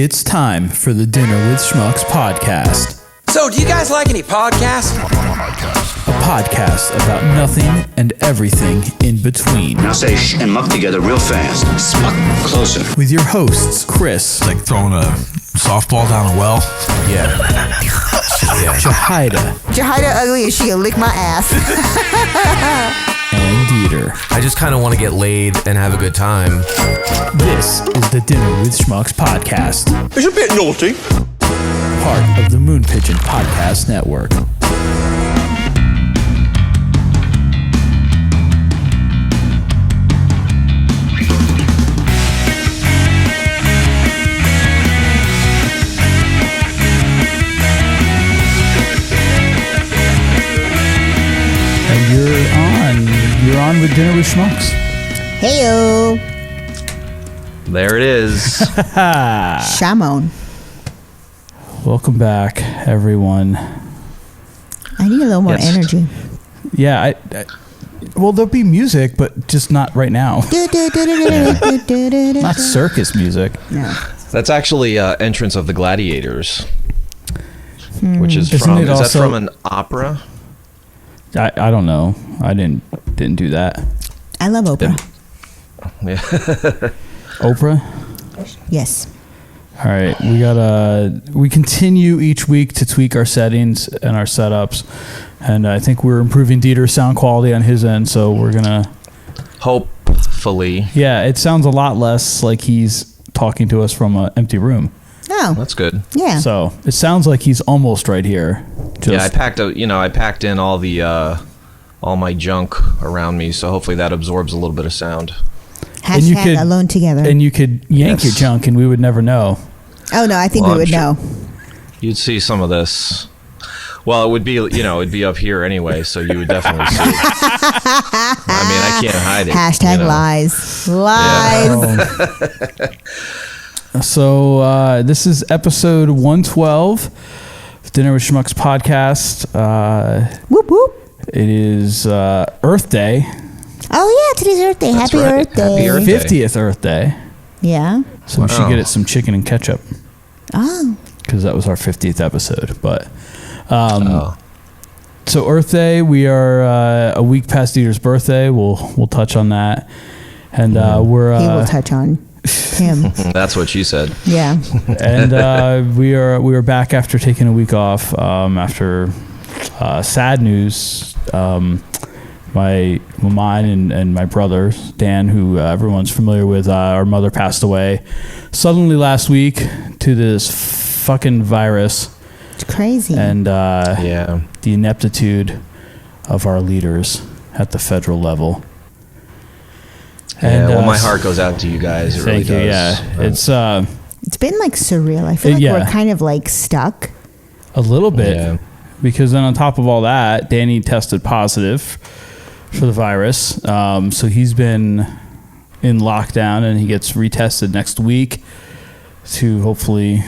It's time for the Dinner with Schmucks podcast. So, do you guys like any podcasts? A podcast about nothing and everything in between. Now say sh and muck together real fast. Smuck closer. With your hosts, Chris. It's like throwing a softball down a well. Yeah. Yajaira. Yajaira ugly and she can lick my ass. And Dieter. I just kind of want to get laid and have a good time. This is the Dinner with Schmucks podcast. It's a bit naughty. Part of the Moon Pigeon Podcast Network. You're on with Dinner with Schmucks. Heyo. There it is. Shamon. Welcome back, everyone. I need a little more energy. Yeah, well, there'll be music, but just not right now. Not circus music. No. That's actually Entrance of the Gladiators, which is Isn't from. it Is also- that from an opera? I don't know. I didn't do that. I love Oprah. Yeah. Oprah? Yes. All right, we continue each week to tweak our settings and our setups, and I think we're improving Dieter's sound quality on his end, so we're gonna Hopefully. Yeah, it sounds a lot less like he's talking to us from an empty room. Oh. That's good. Yeah. So it sounds like he's almost right here. Yeah, I packed in all the all my junk around me, so hopefully that absorbs a little bit of sound. Hashtag alone together. And you could yank your junk, and we would never know. Oh no, I think we would know. You'd see some of this. Well, it would be, it'd be up here anyway, so you would definitely see it. I mean, I can't hide it. Hashtag lies. Lies. So this is episode 112 of Dinner with Schmucks podcast. Whoop whoop. It is Earth Day. Oh yeah, today's Earth Day. That's Happy right. Earth Day. Happy Earth Day. 50th Earth Day. Yeah. So we should get it some chicken and ketchup. Oh. Because that was our 50th episode. But so Earth Day, we are a week past Dieter's birthday. We'll touch on that, and we're He will touch on him. That's what she said. Yeah. And we are back after taking a week off after sad news. Mine and my brother Dan, who everyone's familiar with, our mother passed away suddenly last week to this fucking virus. It's crazy. And Yeah. the ineptitude of our leaders at the federal level. And, well, my heart goes out to you guys. It thank really you. does. Yeah, It's been like surreal. I feel like we're kind of like stuck. A little bit. Yeah. Because then on top of all that, Danny tested positive for the virus. So he's been in lockdown, and he gets retested next week to hopefully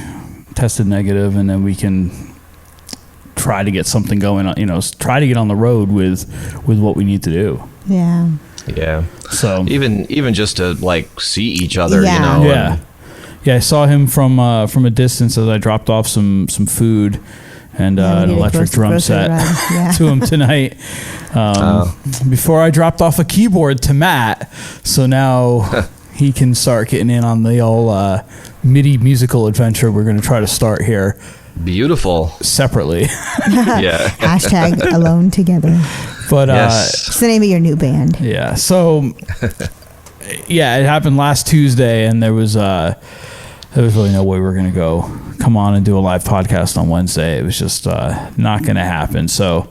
tested negative, and then we can try to get something going on, try to get on the road with what we need to do. Yeah. Yeah. So even just to like see each other, Yeah. Yeah. Yeah, I saw him from a distance as I dropped off some food and an electric drum set to him tonight. Before I dropped off a keyboard to Matt, so now he can start getting in on the old MIDI musical adventure we're going to try to start here. Beautiful. Separately. Yeah. Hashtag alone together. But Yes. It's the name of your new band. yeah, so yeah, it happened last Tuesday, and there was really no way we were going to come on and do a live podcast on Wednesday. It was just not going to happen. So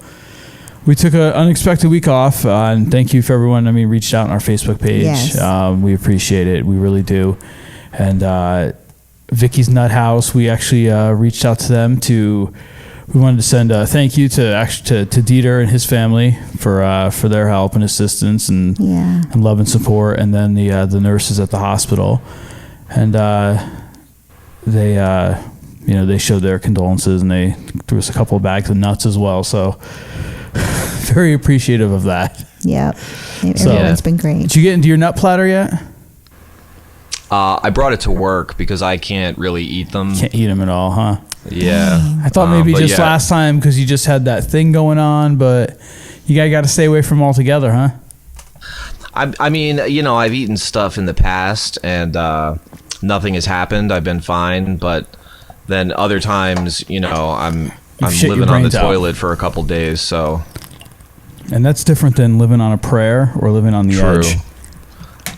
we took an unexpected week off, and thank you for everyone. Reached out on our Facebook page. Yes. We appreciate it. We really do. And Vicky's Nut House, we actually reached out to them we wanted to send a thank you to Dieter and his family for their help and assistance and love and support, and then the nurses at the hospital, and they showed their condolences, and they threw us a couple of bags of nuts as well. So very appreciative of that. Yep. Everyone's been great. Did you get into your nut platter yet? I brought it to work because I can't really eat them. Can't eat them at all, huh? Yeah. I thought maybe just last time because you just had that thing going on, but you got to stay away from them altogether, huh? I mean, you know, I've eaten stuff in the past and nothing has happened. I've been fine, but then other times, you know, I'm living on the toilet for a couple days, so. And that's different than living on a prayer or living on the edge.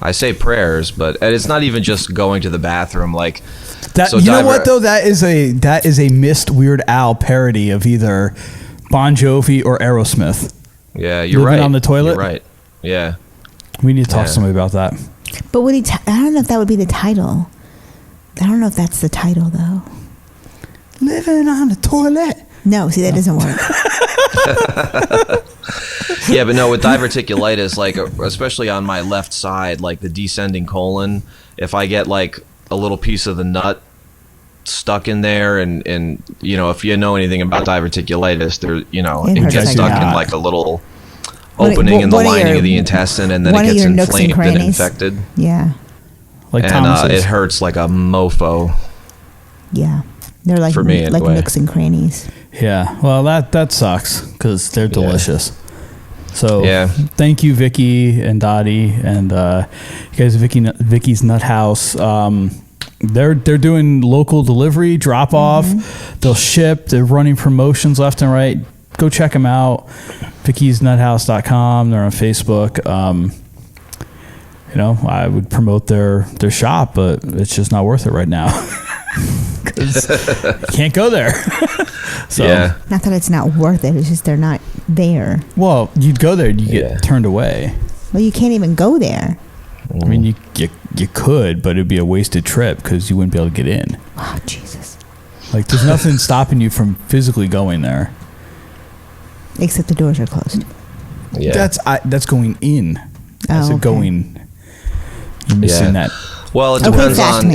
I say prayers, but and it's not even just going to the bathroom. Like that. So you know what though? That is a missed Weird Al parody of either Bon Jovi or Aerosmith. Yeah, you're right. Living on the toilet. You're right. Yeah. We need to talk to somebody about that. But would I don't know if that would be the title. I don't know if that's the title though. Living on the toilet. No, see that doesn't work. Yeah, but no, with diverticulitis, like especially on my left side, like the descending colon, if I get like a little piece of the nut stuck in there, and you know, if you know anything about diverticulitis, there, you know, it gets stuck in like a little opening in the lining of the intestine, and then it gets inflamed and infected. Yeah, like and it hurts like a mofo. Yeah, they're like for me, like nooks and crannies. Yeah, well that sucks because they're delicious. So thank you, Vicky and Dottie, and you guys, Vicky's Nut House. They're doing local delivery, drop off. Mm-hmm. They'll ship. They're running promotions left and right. Go check them out. Vicky'sNutHouse.com. They're on Facebook. You know, I would promote their shop, but it's just not worth it right now. Because you can't go there. So, not that it's not worth it, it's just they're not there. Well, you'd go there, you get turned away. Well, you can't even go there. I mean, you could, but it'd be a wasted trip because you wouldn't be able to get in. Oh, Jesus. Like, there's nothing stopping you from physically going there. Except the doors are closed. Yeah. That's going in. That's going. You're missing that. Well, it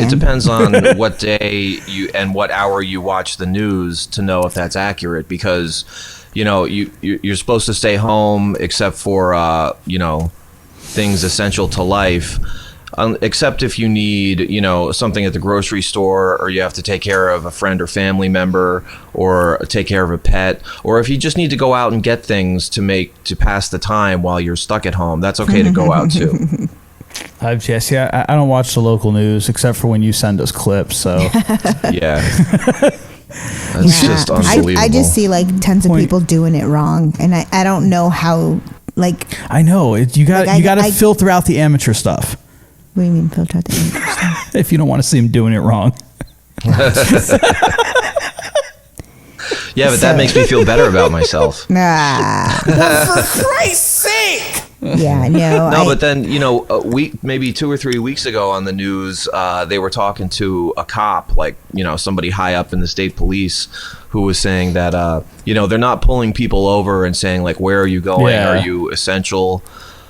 depends on what day you and what hour you watch the news to know if that's accurate, because you know you're supposed to stay home except for you know, things essential to life, except if you need, you know, something at the grocery store, or you have to take care of a friend or family member, or take care of a pet, or if you just need to go out and get things to pass the time while you're stuck at home. That's okay to go out too. I don't watch the local news except for when you send us clips. So yeah, that's just unbelievable. I just see like tons of people doing it wrong, and I don't know how. Like I know you got to filter out the amateur stuff. What do you mean filter out the amateur stuff? If you don't want to see them doing it wrong. Yeah, but that makes me feel better about myself. Nah. For Christ's sake! Yeah, no. But then, you know, maybe 2 or 3 weeks ago on the news, they were talking to a cop, like, you know, somebody high up in the state police, who was saying that, you know, they're not pulling people over and saying, like, where are you going? Yeah. Are you essential?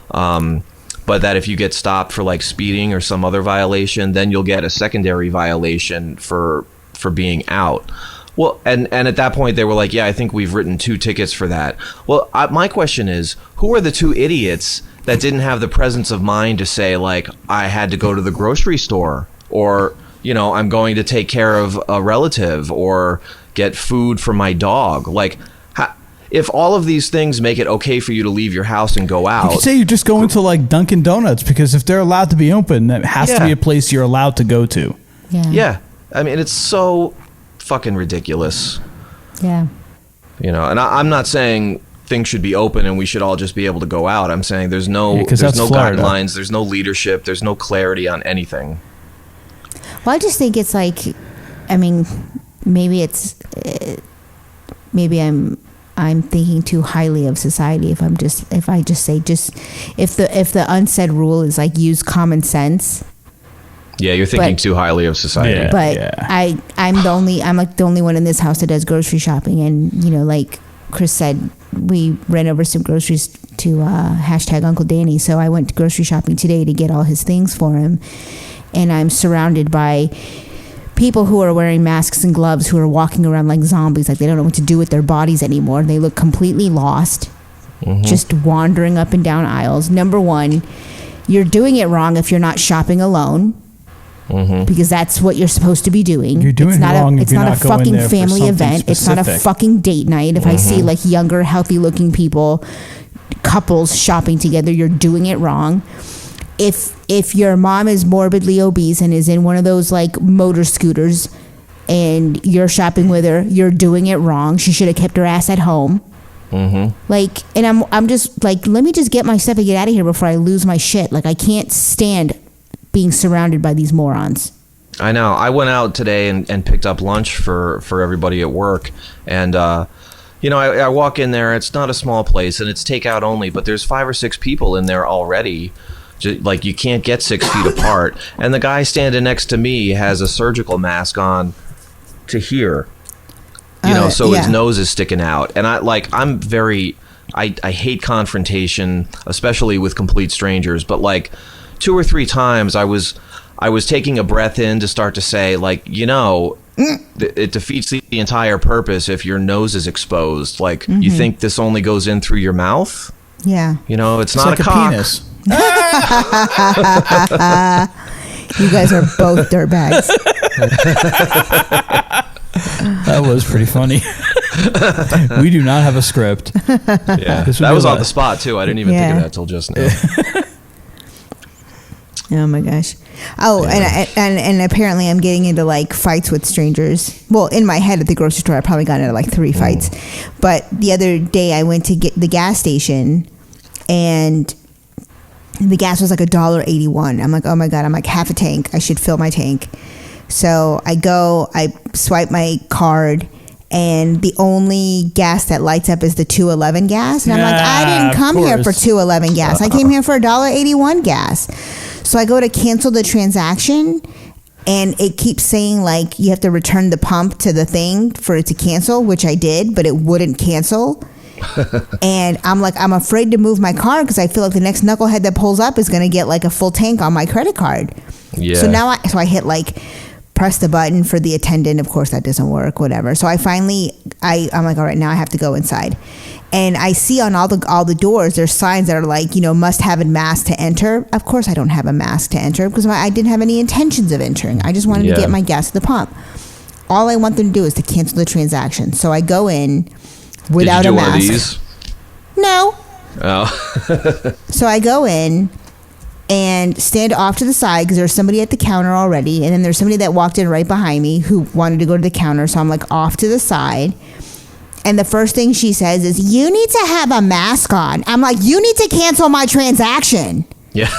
But that if you get stopped for, like, speeding or some other violation, then you'll get a secondary violation for being out. Well, and at that point, they were like, yeah, I think we've written 2 tickets for that. Well, my question is, who are the 2 idiots that didn't have the presence of mind to say, like, I had to go to the grocery store, or, you know, I'm going to take care of a relative, or get food for my dog? Like, if all of these things make it okay for you to leave your house and go out. You could say you're just going to, like, Dunkin' Donuts, because if they're allowed to be open, that has to be a place you're allowed to go to. Yeah. I mean, it's so fucking ridiculous. Yeah. You know, and I'm not saying things should be open and we should all just be able to go out. I'm saying there's no guidelines, there's no leadership, there's no clarity on anything. Well, I just think it's like, I mean, maybe I'm thinking too highly of society if I just say if the unsaid rule is like use common sense. Yeah, you're thinking too highly of society. Yeah, but I'm like the only one in this house that does grocery shopping, and you know, like Chris said, we ran over some groceries to #Uncle Danny. So I went grocery shopping today to get all his things for him, and I'm surrounded by people who are wearing masks and gloves, who are walking around like zombies, like they don't know what to do with their bodies anymore. They look completely lost, just wandering up and down aisles. Number one, you're doing it wrong if you're not shopping alone. because that's what you're supposed to be doing. You're doing it's not wrong a, if it's you're not not a going fucking there for family something event. It's not a specific. fucking date night. If I see like younger, healthy looking people, couples shopping together, you're doing it wrong. If your mom is morbidly obese and is in one of those like motor scooters and you're shopping with her, you're doing it wrong. She should have kept her ass at home. Like, and I'm just like, let me just get my stuff and get out of here before I lose my shit. Like, I can't stand being surrounded by these morons. I know. I went out today and picked up lunch for everybody at work. And, you know, I walk in there. It's not a small place, and it's takeout only. But there's 5 or 6 people in there already. Like, you can't get 6 feet apart. And the guy standing next to me has a surgical mask on to here. You know, so his nose is sticking out. And I'm very... I hate confrontation, especially with complete strangers. But, like, 2 or 3 times I was taking a breath in to start to say, like, you know, it defeats the entire purpose if your nose is exposed. Like, you think this only goes in through your mouth? Yeah. You know, it's not like a cock. penis. You guys are both dirtbags. That was pretty funny. We do not have a script. Yeah, that was on the spot too. I didn't even think of that till just now. Oh my gosh. Oh, and apparently I'm getting into like fights with strangers. Well, in my head at the grocery store, I probably got into like 3 fights. But the other day I went to get the gas station and the gas was like $1.81. I'm like, oh my God, I'm like half a tank. I should fill my tank. So I go, I swipe my card, and the only gas that lights up is the $2.11 gas. And I'm like, I didn't come here for $2.11 gas. I came here for $1.81 gas. So I go to cancel the transaction, and it keeps saying like you have to return the pump to the thing for it to cancel, which I did, but it wouldn't cancel. And I'm like, I'm afraid to move my card because I feel like the next knucklehead that pulls up is going to get like a full tank on my credit card. Yeah. So now I hit like press the button for the attendant. Of course that doesn't work, whatever. So I finally, I'm like, all right, now I have to go inside. And I see on all the doors, there's signs that are like, you know, must have a mask to enter. Of course I don't have a mask to enter because I didn't have any intentions of entering. I just wanted to get my gas at the pump. All I want them to do is to cancel the transaction. So I go in without a mask. Did you do one of these? No. Oh. So I go in and stand off to the side because there's somebody at the counter already, and then there's somebody that walked in right behind me who wanted to go to the counter, so I'm like off to the side. And the first thing she says is, you need to have a mask on. I'm like, you need to cancel my transaction. Yeah.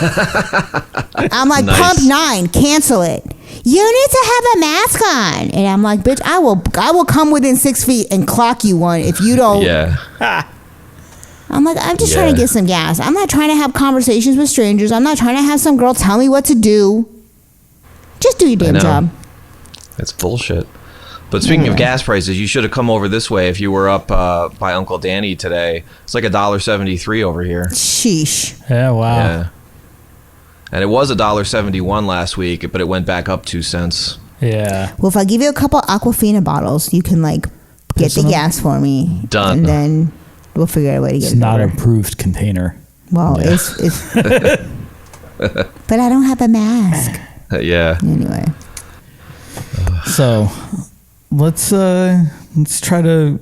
I'm like, Nice. pump 9, cancel it. You need to have a mask on. And I'm like, bitch, I will come within 6 feet and clock you one if you don't. Yeah. I'm like, I'm just trying to get some gas. I'm not trying to have conversations with strangers. I'm not trying to have some girl tell me what to do. Just do your damn job. That's bullshit. But speaking of gas prices, you should have come over this way if you were up by Uncle Danny today. It's like $1.73 over here. Sheesh. Yeah, wow. Yeah. And it was $1.71 last week, but it went back up 2 cents. Yeah. Well, if I give you a couple Aquafina bottles, you can like get the gas for me. Done. And then we'll figure out a way to get It's it not over. an approved container. Well, it's but I don't have a mask. Yeah. Anyway. So let's try to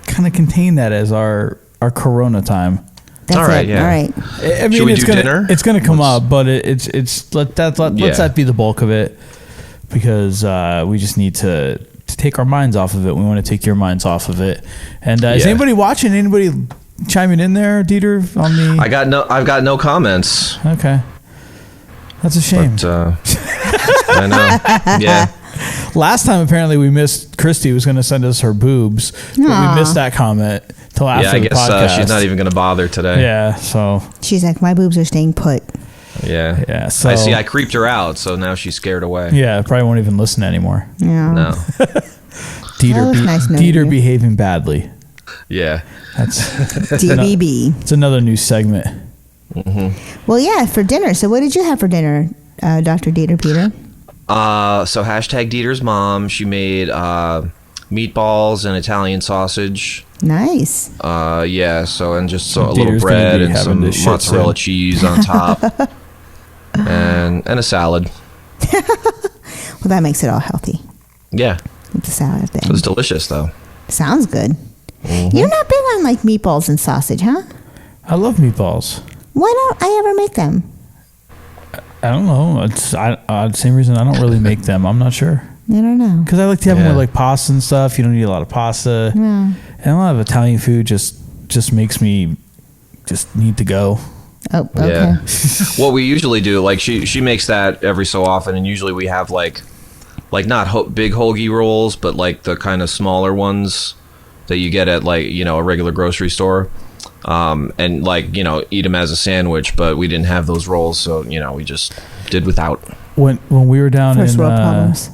kind of contain that as our Corona time. That's All right, it. yeah. All right. I mean, Should we it's do gonna, dinner? It's going to come up, but let's let that be the bulk of it, because we just need to take our minds off of it. We want to take your minds off of it. And is anybody watching? Anybody chiming in there, Dieter? On the I've got no comments. Okay, that's a shame. But, I know. Yeah. Last time, apparently, we missed. Christy was going to send us her boobs, but we missed that comment till after Yeah, I the guess podcast. she's not even going to bother today. Yeah, so She's like, my boobs are staying put. Yeah. yeah, so I see. I creeped her out, so now she's scared away. yeah, probably won't even listen anymore. Yeah. No. Dieter, was nice knowing Dieter you. behaving badly. Yeah. That's DBB. it's another new segment. Well, yeah, for dinner. So what did you have for dinner, Dr. Dieter Peter? So hashtag Dieter's mom. She made meatballs and Italian sausage. Nice. Yeah. So and just So a little Dieter's gonna bread be and having some this shit mozzarella soon. cheese on top, and a salad. Well, that makes it all healthy. Yeah. With the salad thing. It was delicious, though. Sounds good. You're not big on like meatballs and sausage, huh? I love meatballs. Why don't I ever make them? I don't know. Same reason I don't really make them. I'm not sure. I don't know. Because I like to have them with like pasta and stuff. You don't need a lot of pasta. Yeah. And a lot of Italian food just makes me just need to go. Oh, okay. Yeah. What we usually do, like she makes that every so often, and usually we have like not big hoagie rolls, but like the kind of smaller ones that you get at like, you know, a regular grocery store. And like, you know, eat them as a sandwich, but we didn't have those rolls, so, you know, we just did without. When we were down First in world problems.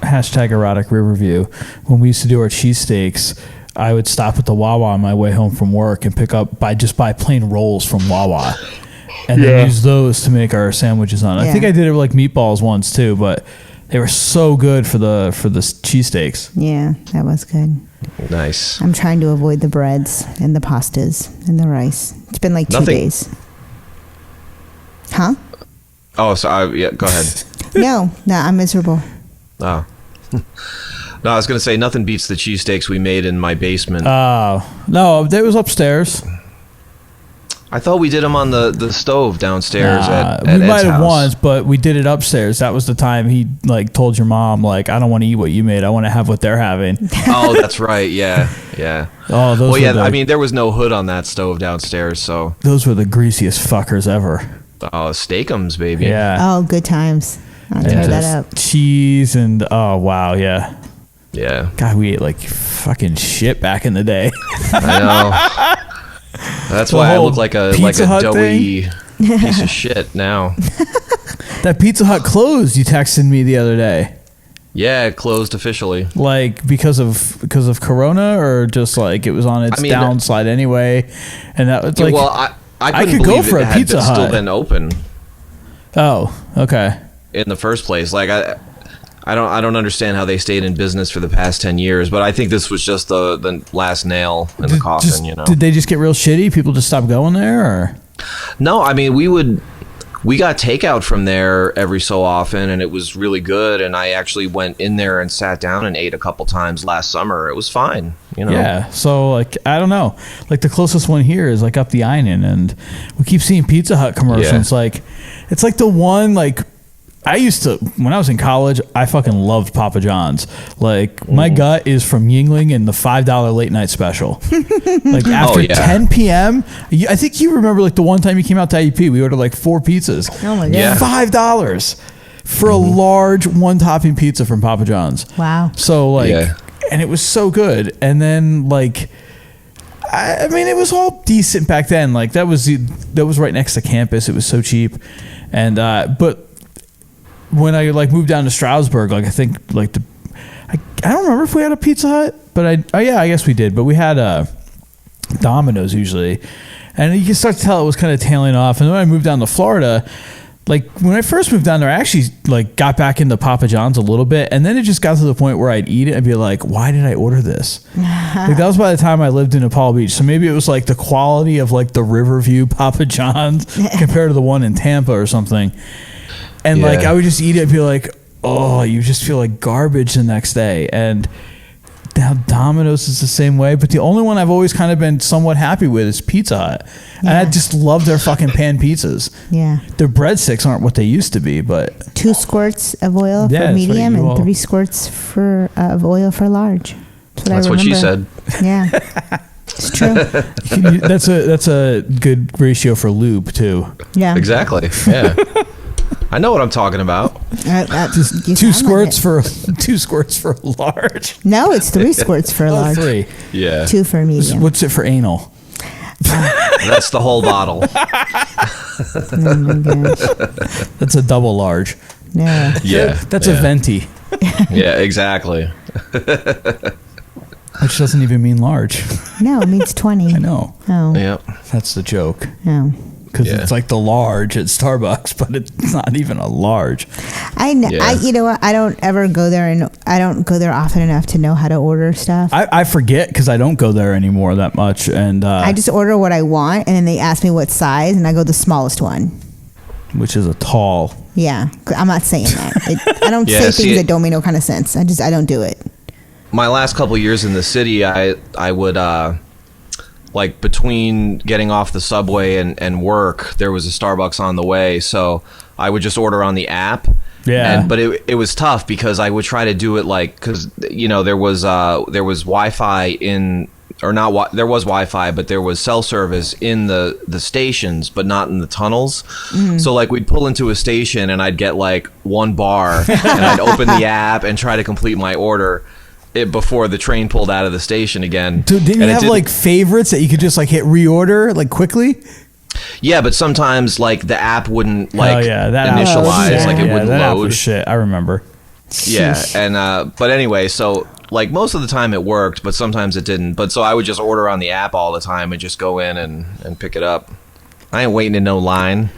hashtag erotic Riverview, when we used to do our cheesesteaks, I would stop at the Wawa on my way home from work and pick up buy plain rolls from Wawa, and then use those to make our sandwiches on. I think I did it with like meatballs once too, but they were so good for the cheesesteaks. Yeah, that was good. Nice. I'm trying to avoid the breads and the pastas and the rice. It's been like 2 days. Huh? Oh, so yeah, go ahead. No, I'm miserable. Oh. No, I was going to say nothing beats the cheesesteaks we made in my basement. Oh, no, it was upstairs. I thought we did them on the stove downstairs at we Ed's might have house. once, but we did it upstairs. That was the time he like told your mom, like, I don't want to eat what you made. I want to have what they're having. Oh, that's right. Yeah. Oh, those. Well, yeah. were I mean, there was no hood on that stove downstairs, so. those were the greasiest fuckers ever. Oh, steakums, baby. Yeah. Oh, good times. I'll tear that up. Cheese and oh wow, yeah. Yeah. God, we ate like fucking shit back in the day. I know. That's why I look like a Pizza Hut doughy piece of shit now. That Pizza Hut closed. You texted me the other day. Yeah, it closed officially. Like because of Corona, or just like it was on its downslide anyway, and that was like. Well, I could go for a Pizza Hut. Still been open. Oh, okay. In the first place, like I don't understand how they stayed in business for the past 10 years, but I think this was just the last nail in the coffin. You know, did they just get real shitty? People just stopped going there, or? No, I mean we got takeout from there every so often, and it was really good. And I actually went in there and sat down and ate a couple times last summer. It was fine, you know. Yeah. So like I don't know, like the closest one here is like up the Einen, and we keep seeing Pizza Hut commercials. Yeah. Like it's like the one like. I used to, when I was in college, I fucking loved Papa John's. Like, my gut is from Yingling and the $5 late night special. Like, after 10 p.m., I think you remember, like, the one time you came out to IUP, we ordered, like, 4 pizzas. Oh, my God. Yeah. $5 for a large one-topping pizza from Papa John's. Wow. So, like, and it was so good. And then, like, I mean, it was all decent back then. Like, that was right next to campus. It was so cheap. And, but when I like moved down to Stroudsburg, like I think like I don't remember if we had a Pizza Hut, but I guess we did. But we had Domino's usually, and you can start to tell it was kind of tailing off. And when I moved down to Florida, like when I first moved down there, I actually like got back into Papa John's a little bit, and then it just got to the point where I'd eat it and be like, why did I order this? Like that was by the time I lived in Apollo Beach, so maybe it was like the quality of like the Riverview Papa John's compared to the one in Tampa or something. And like I would just eat it and be like, oh, you just feel like garbage the next day. And now Domino's is the same way, but the only one I've always kind of been somewhat happy with is Pizza Hut. And I just love their fucking pan pizzas. Yeah. Their breadsticks aren't what they used to be, but 2 squirts of oil for medium and 3 squirts of oil for large. That's what she said. Yeah. It's true. That's a good ratio for lube too. Yeah. Exactly. Yeah. I know what I'm talking about. Just 2 squirts for 2 squirts for large. No, it's 3 squirts for large. 3. Yeah. 2 for medium. What's it for anal? That's the whole bottle. Oh my gosh. That's a double large. Yeah. Yeah. That's a venti. Yeah, exactly. Which doesn't even mean large. No, it means 20. I know. Oh. Yep. That's the joke. Oh. Because it's like the large at Starbucks, but it's not even a large. I you know what? I don't ever go there, and I don't go there often enough to know how to order stuff. I forget because I don't go there anymore that much, and I just order what I want, and then they ask me what size, and I go the smallest one. Which is a tall. Yeah, I'm not saying that. I don't Yeah, say see, things that don't make no kind of sense. I don't do it. My last couple years in the city, I would like between getting off the subway and work, there was a Starbucks on the way, so I would just order on the app. Yeah. But it was tough because I would try to do it like, because there was Wi-Fi in, or not, there was Wi-Fi, but there was cell service in the stations, but not in the tunnels. So like we'd pull into a station and I'd get like 1 bar and I'd open the app and try to complete my order before the train pulled out of the station again. Dude, didn't you have like favorites that you could just like hit reorder like quickly? Yeah, but sometimes like the app wouldn't like initialize, like it wouldn't that app load. was shit. I remember. Yeah, and but anyway, so like most of the time it worked, but sometimes it didn't. But so I would just order on the app all the time and just go in and pick it up. I ain't waiting in no line.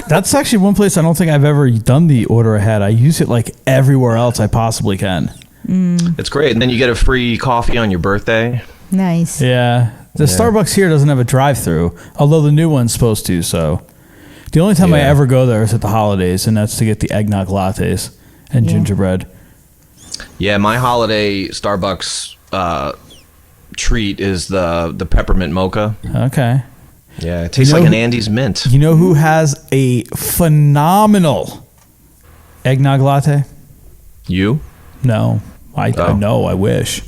That's actually one place I don't think I've ever done the order ahead. I use it like everywhere else I possibly can. It's great, and then you get a free coffee on your birthday. Nice. Yeah. The Starbucks here doesn't have a drive-through, although the new one's supposed to. So the only time I ever go there is at the holidays, and that's to get the eggnog lattes and gingerbread. Yeah, my holiday Starbucks treat is the peppermint mocha. Okay. Yeah, it tastes like an Andes mint. You know who has a phenomenal eggnog latte? You? No. I know. I wish.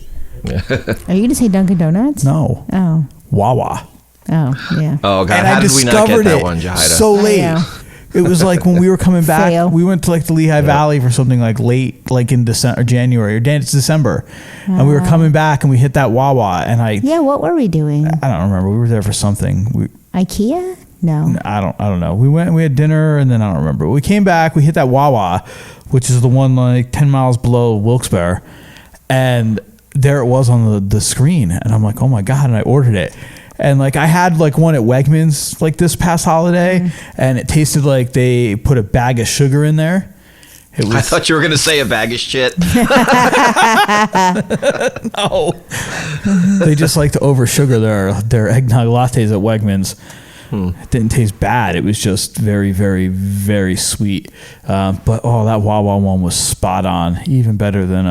Are you going to say Dunkin' Donuts? No. Oh. Wawa. Oh, yeah. Oh, God. And How I did we not get discovered that it one, Yajaira? so late. It was like when we were coming back, Fail. we went to like the Lehigh Valley for something like late, like in December, January, it's December. And we were coming back and we hit that Wawa and Yeah, what were we doing? I don't remember. We were there for something. IKEA? No. I don't know. We went and we had dinner and then I don't remember. We came back, we hit that Wawa, which is the one like 10 miles below Wilkes-Barre. And there it was on the screen. And I'm like, oh my God. And I ordered it. And like I had like one at Wegmans like this past holiday and it tasted like they put a bag of sugar in there. It was, I thought you were going to say a bag of shit. no. They just like to over sugar their eggnog lattes at Wegmans. It didn't taste bad. It was just very, very, very sweet. But that Wawa one was spot on. Even better than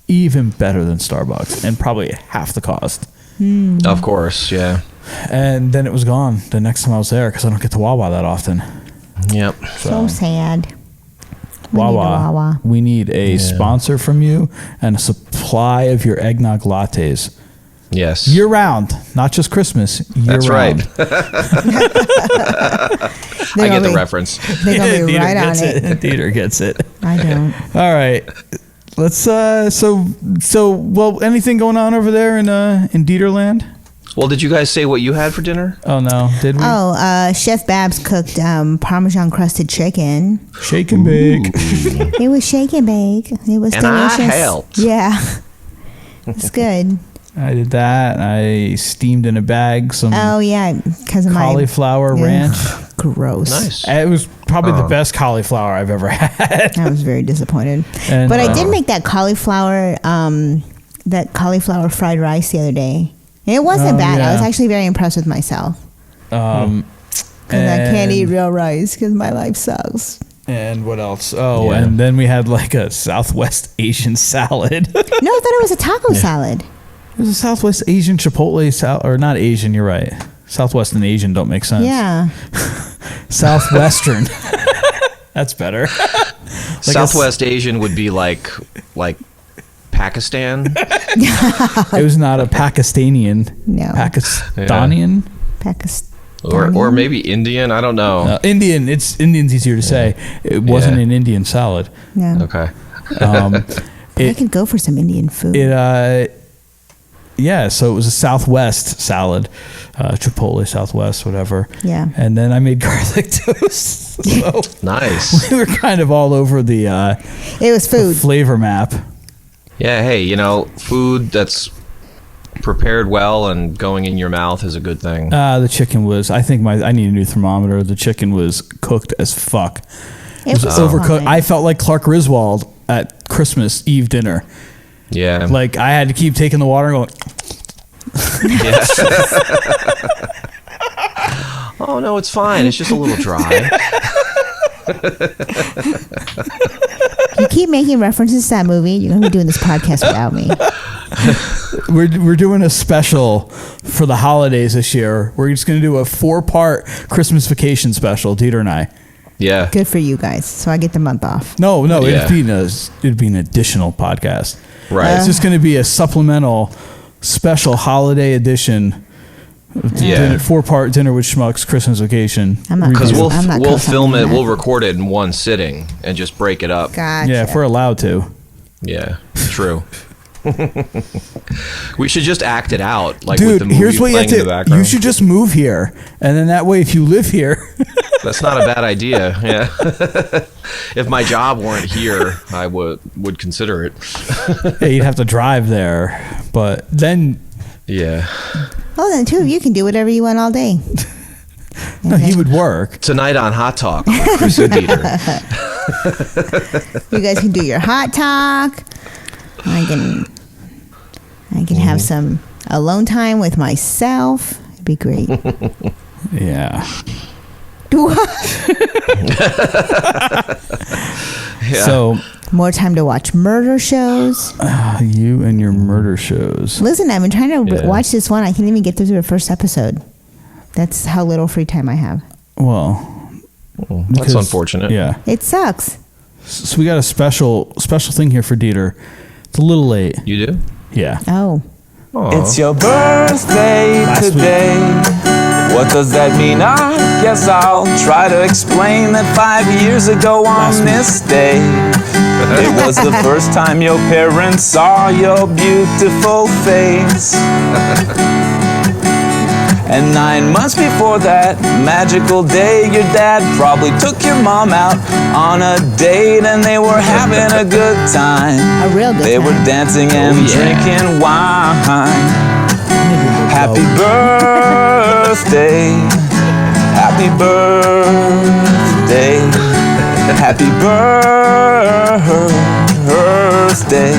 Starbucks, and probably half the cost. Of course, yeah. And then it was gone the next time I was there because I don't get to Wawa that often. Yep. So sad. We need a Wawa, Wawa. we need a sponsor from you and a supply of your eggnog lattes. Yes. Year round, not just Christmas. Year That's round. right. I get the reference. They're going to be right on it. Dieter gets it. I don't. All right. Let's well, anything going on over there in Dieterland? Well, did you guys say what you had for dinner? Oh no, did we? Oh, Chef Babs cooked Parmesan crusted chicken. Shake and bake. It was shake and bake. It was And delicious. I helped. Yeah. It's good. I did that. I steamed in a bag some Oh yeah, because of my cauliflower ranch. Gross. Nice. It was probably the best cauliflower I've ever had. I was very disappointed. And, but I did make that cauliflower fried rice the other day. And it wasn't bad. yeah. I was actually very impressed with myself. And Because I can't eat real rice because my life sucks. And what else? Oh, and then we had like a Southwest Asian salad. No, I thought it was a taco salad. It was a Southwest Asian Chipotle salad, or not Asian. You're right. Southwest and Asian don't make sense. Yeah. Southwestern. That's better. Southwest Asian would be like Pakistan. It was not a Pakistanian. No. Pakistanian. Or maybe Indian. I don't know. Indian. Indian's easier to say. It wasn't an Indian salad. No. Okay. I could go for some Indian food. Yeah, so it was a Southwest salad, Chipotle Southwest, whatever. Yeah. And then I made garlic toast. So Nice. we were kind of all over the it was food. flavor map. Yeah, hey, food that's prepared well and going in your mouth is a good thing. The chicken was, I think I need a new thermometer. The chicken was cooked as fuck. It was Overcooked. fine. I felt like Clark Griswold at Christmas Eve dinner. Yeah. Like I had to keep taking the water and going, Yeah. Oh, no, it's fine. It's just a little dry. You keep making references to that movie. You're going to be doing this podcast without me. We're doing a special for the holidays this year. We're just going to do a 4-part Christmas vacation special, Dieter and I. Yeah. Good for you guys. So I get the month off. No, Yeah. it'd be an additional podcast. Right. It's just going to be a supplemental special holiday edition. Yeah. 4-part Dinner with Schmucks Christmas vacation. I'm not Because cool. we'll I'm not we'll co-signing film it, that. we'll record it in one sitting and just break it up. Gotcha. Yeah, if we're allowed to. Yeah, true. We should just act it out, like with Dude, the movie here's what you have playing in the to. background. You should just move here, and then that way, if you live here, That's not a bad idea. Yeah. If my job weren't here, I would consider it. yeah, you'd have to drive there. But then, Yeah. Well, then, two of you can do whatever you want all day. no, he would work. Tonight on Hot Talk, with Chris and Dieter. You guys can do your hot talk. I can have some alone time with myself. It'd be great. Yeah. Yeah. So More time to watch murder shows. you and your murder shows. Listen, I've been trying to Yeah. watch this one. I can't even get through the first episode. That's how little free time I have. Well, That's because- unfortunate. Yeah. It sucks. So we got a special thing here for Dieter. It's a little late. You do? Yeah. Oh. Aw. It's your birthday Last week. today. What does that mean? I guess I'll try to explain that 5 years ago Last on week. this day, it was the first time your parents saw your beautiful face. And 9 months before that magical day, your dad probably took your mom out on a date, and they were having a good time. A real good They time. were dancing and yeah. drinking wine. Happy birthday. Happy birthday. Happy birthday.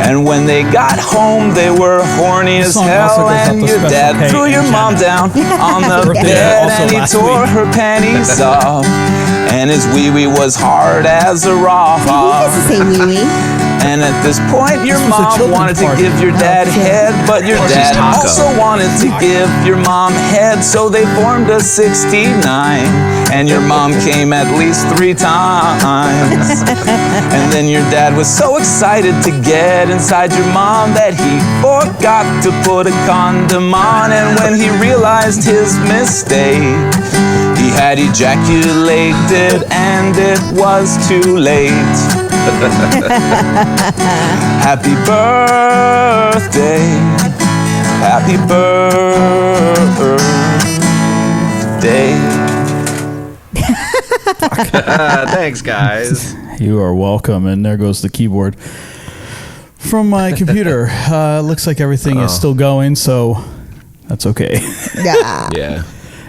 And when they got home, they were horny as song also hell, goes out and to your Special dad K threw your and mom Jenna. down on the Birthday bed, also and he last tore week. her panties off, and his wee-wee was hard as a rock. He gets to say wee wee. And at this point, your This was a mom children's wanted to party. give your dad Oh, shit. head, but your Plus dad he's taco. also wanted to give your mom head, so they formed a 69, and your mom came at least 3 times. And then your dad was so excited to get inside your mom that he forgot to put a condom on, and when he realized his mistake, he had ejaculated and it was too late. Happy birthday. Happy birthday. Thanks, guys. You are welcome. And there goes the keyboard from my computer. Looks like everything is still going, so that's okay. Yeah. Yeah.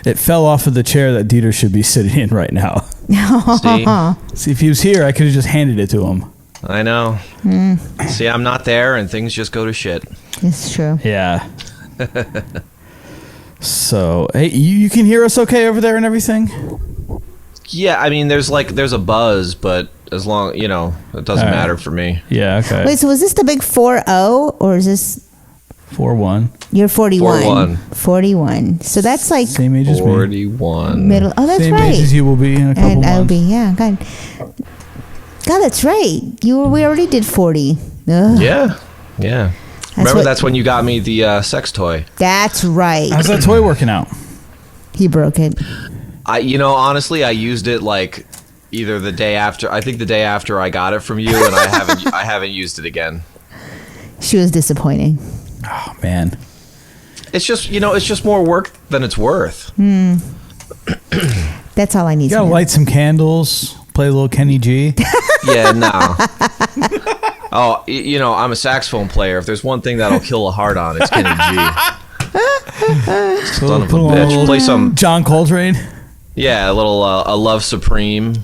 It fell off of the chair that Dieter should be sitting in right now. See? See, if he was here, I could have just handed it to him. I know. See, I'm not there, and things just go to shit. It's true. Yeah. So, hey, you can hear us okay over there and everything? Yeah, I mean, there's a buzz, but as long, it doesn't All right. matter for me. Yeah, okay. Wait, so was this the big 4-0 or is this 4-1. you're 41? 41. 41. So that's like Same age as me. 41. middle. Oh, that's Same right. age as you will be in a couple And I'll months. be, yeah, God. God, that's right. We already did 40. Ugh. Yeah. Yeah. Remember, what- that's when you got me the sex toy. That's right. How's that toy working out? He broke it. Honestly, I used it like either the day after. I think the day after I got it from you, and I haven't used it again. She was disappointing. Oh, man. It's just more work than it's worth. That's all I need You to gotta know. light some candles, play a little Kenny G. Yeah, no. Oh, I'm a saxophone player. If there's one thing that'll kill a heart on, it's Kenny G. Son of a Put on bitch. Play some, John Coltrane. a little A Love Supreme.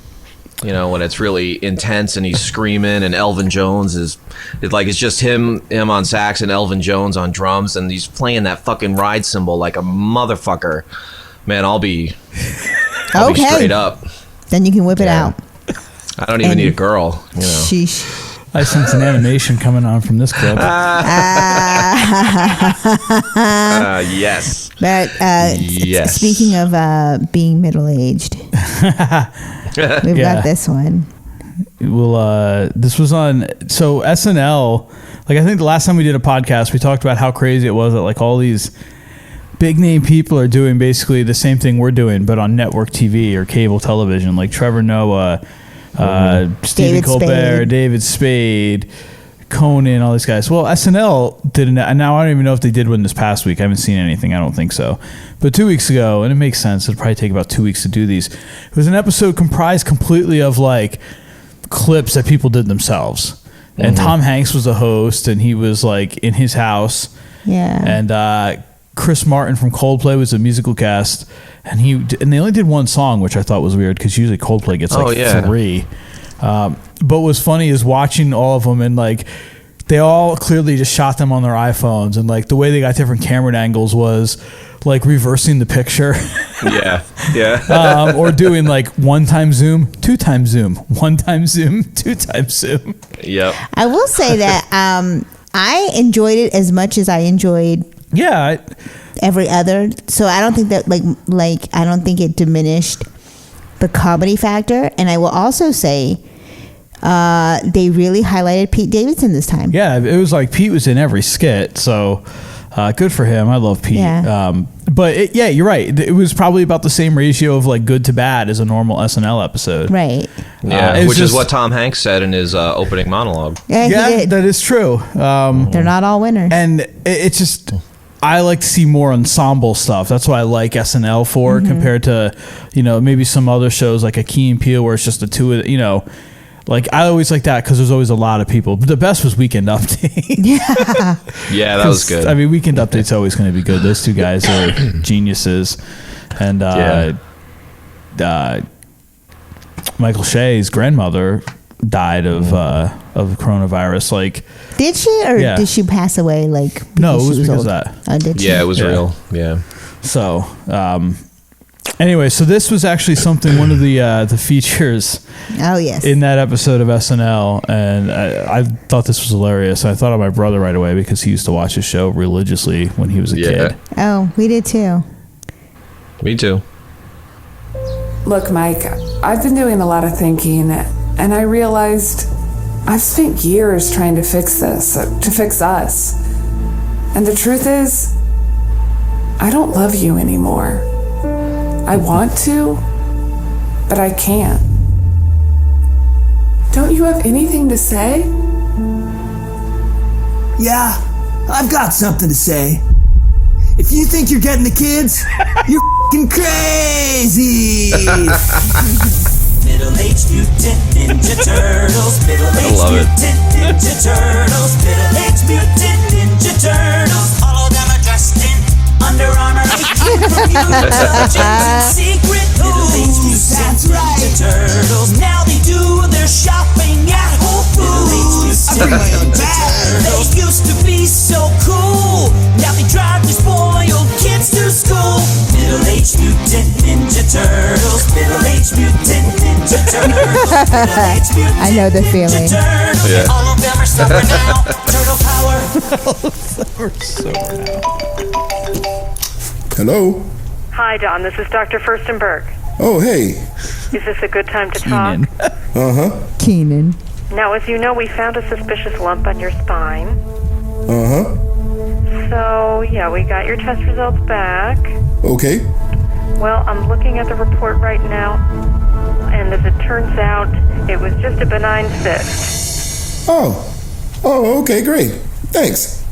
When it's really intense and he's screaming, and Elvin Jones it's just him on sax and Elvin Jones on drums, and he's playing that fucking ride cymbal like a motherfucker. Man, I'll be I'll be Okay. straight up. Then you can whip it Yeah. out. I don't even And- need a girl. You know. Sheesh. I sense an animation coming on from this clip. Yes. But Yes. speaking of being middle-aged, we've Yeah. got this one. This was on SNL. Like, I think the last time we did a podcast, we talked about how crazy it was that like all these big name people are doing basically the same thing we're doing, but on network TV or cable television. Like Trevor Noah, Stephen David Colbert, Spade. David Spade, Conan, all these guys. Well, SNL did and now I don't even know if they did one this past week. I haven't seen anything. I don't think so. But 2 weeks ago, and it makes sense. It'll probably take about 2 weeks to do these. It was an episode comprised completely of like clips that people did themselves. And Tom Hanks was the host, and he was like in his house. Yeah. And Chris Martin from Coldplay was the musical cast, and they only did one song, which I thought was weird because usually Coldplay gets like 3. But what's funny is watching all of them, and like they all clearly just shot them on their iPhones, and like the way they got different camera angles was like reversing the picture. Yeah. Or doing like 1x zoom, 2x zoom, 1x zoom, 2x zoom. Yep. I will say that I enjoyed it as much as I enjoyed every other. So I don't think that like I don't think it diminished the comedy factor. And I will also say they really highlighted Pete Davidson this time. Yeah, it was like Pete was in every skit, so good for him. I love Pete. Yeah. But you're right. It was probably about the same ratio of like good to bad as a normal SNL episode. Right. Yeah, It's which is just- what Tom Hanks said in his opening monologue. Yeah, he Yeah, did. that is true. They're not all winners. And it's just, I like to see more ensemble stuff. That's what I like SNL for compared to, maybe some other shows like a Key and Peele where it's just the two of, like I always like that because there's always a lot of people. But the best was Weekend Update. Yeah, that was good. I mean, Weekend Update's always going to be good. Those two guys are geniuses. And Michael Shea's grandmother died of coronavirus. Like, Did she, or Yeah. did she pass away? Like no, it she was because old? of that. Oh, did she? Yeah, it was Yeah. real. Yeah. So, anyway, so this was actually something, one of the features Oh yes. in that episode of SNL, and I thought this was hilarious. I thought of my brother right away because he used to watch the show religiously when he was a kid. Oh, we did too. Me too. Look, Mike, I've been doing a lot of thinking, and I realized I've spent years trying to fix this, to fix us. And the truth is, I don't love you anymore. I want to, but I can't. Don't you have anything to say? Yeah, I've got something to say. If you think you're getting the kids, you're f***ing crazy. Middle-aged mutant ninja turtles. Middle-aged love it. mutant ninja turtles. Middle-aged mutant ninja turtles. All of them are dressed in Under Armour. Secret moves. That's right. Ninja turtles. Now they do their shopping at Whole Foods. I bring my own bag. They used to be so cool. Now they drive these spoiled kids to school. Middle-aged mutant ninja turtles. Middle-aged mutant ninja turtles. Middle-aged mutant I know the feeling. turtles. Yeah. All of them are stubborn now. Turtle power. Hello? Hi, Don. This is Dr. Furstenberg. Oh, hey. Is this a good time to talk? Keenan. Uh-huh. Keenan. Now, as you know, we found a suspicious lump on your spine. Uh-huh. So, yeah, we got your test results back. Okay. Well, I'm looking at the report right now, and as it turns out, it was just a benign cyst. Oh. Oh, okay, great. Thanks.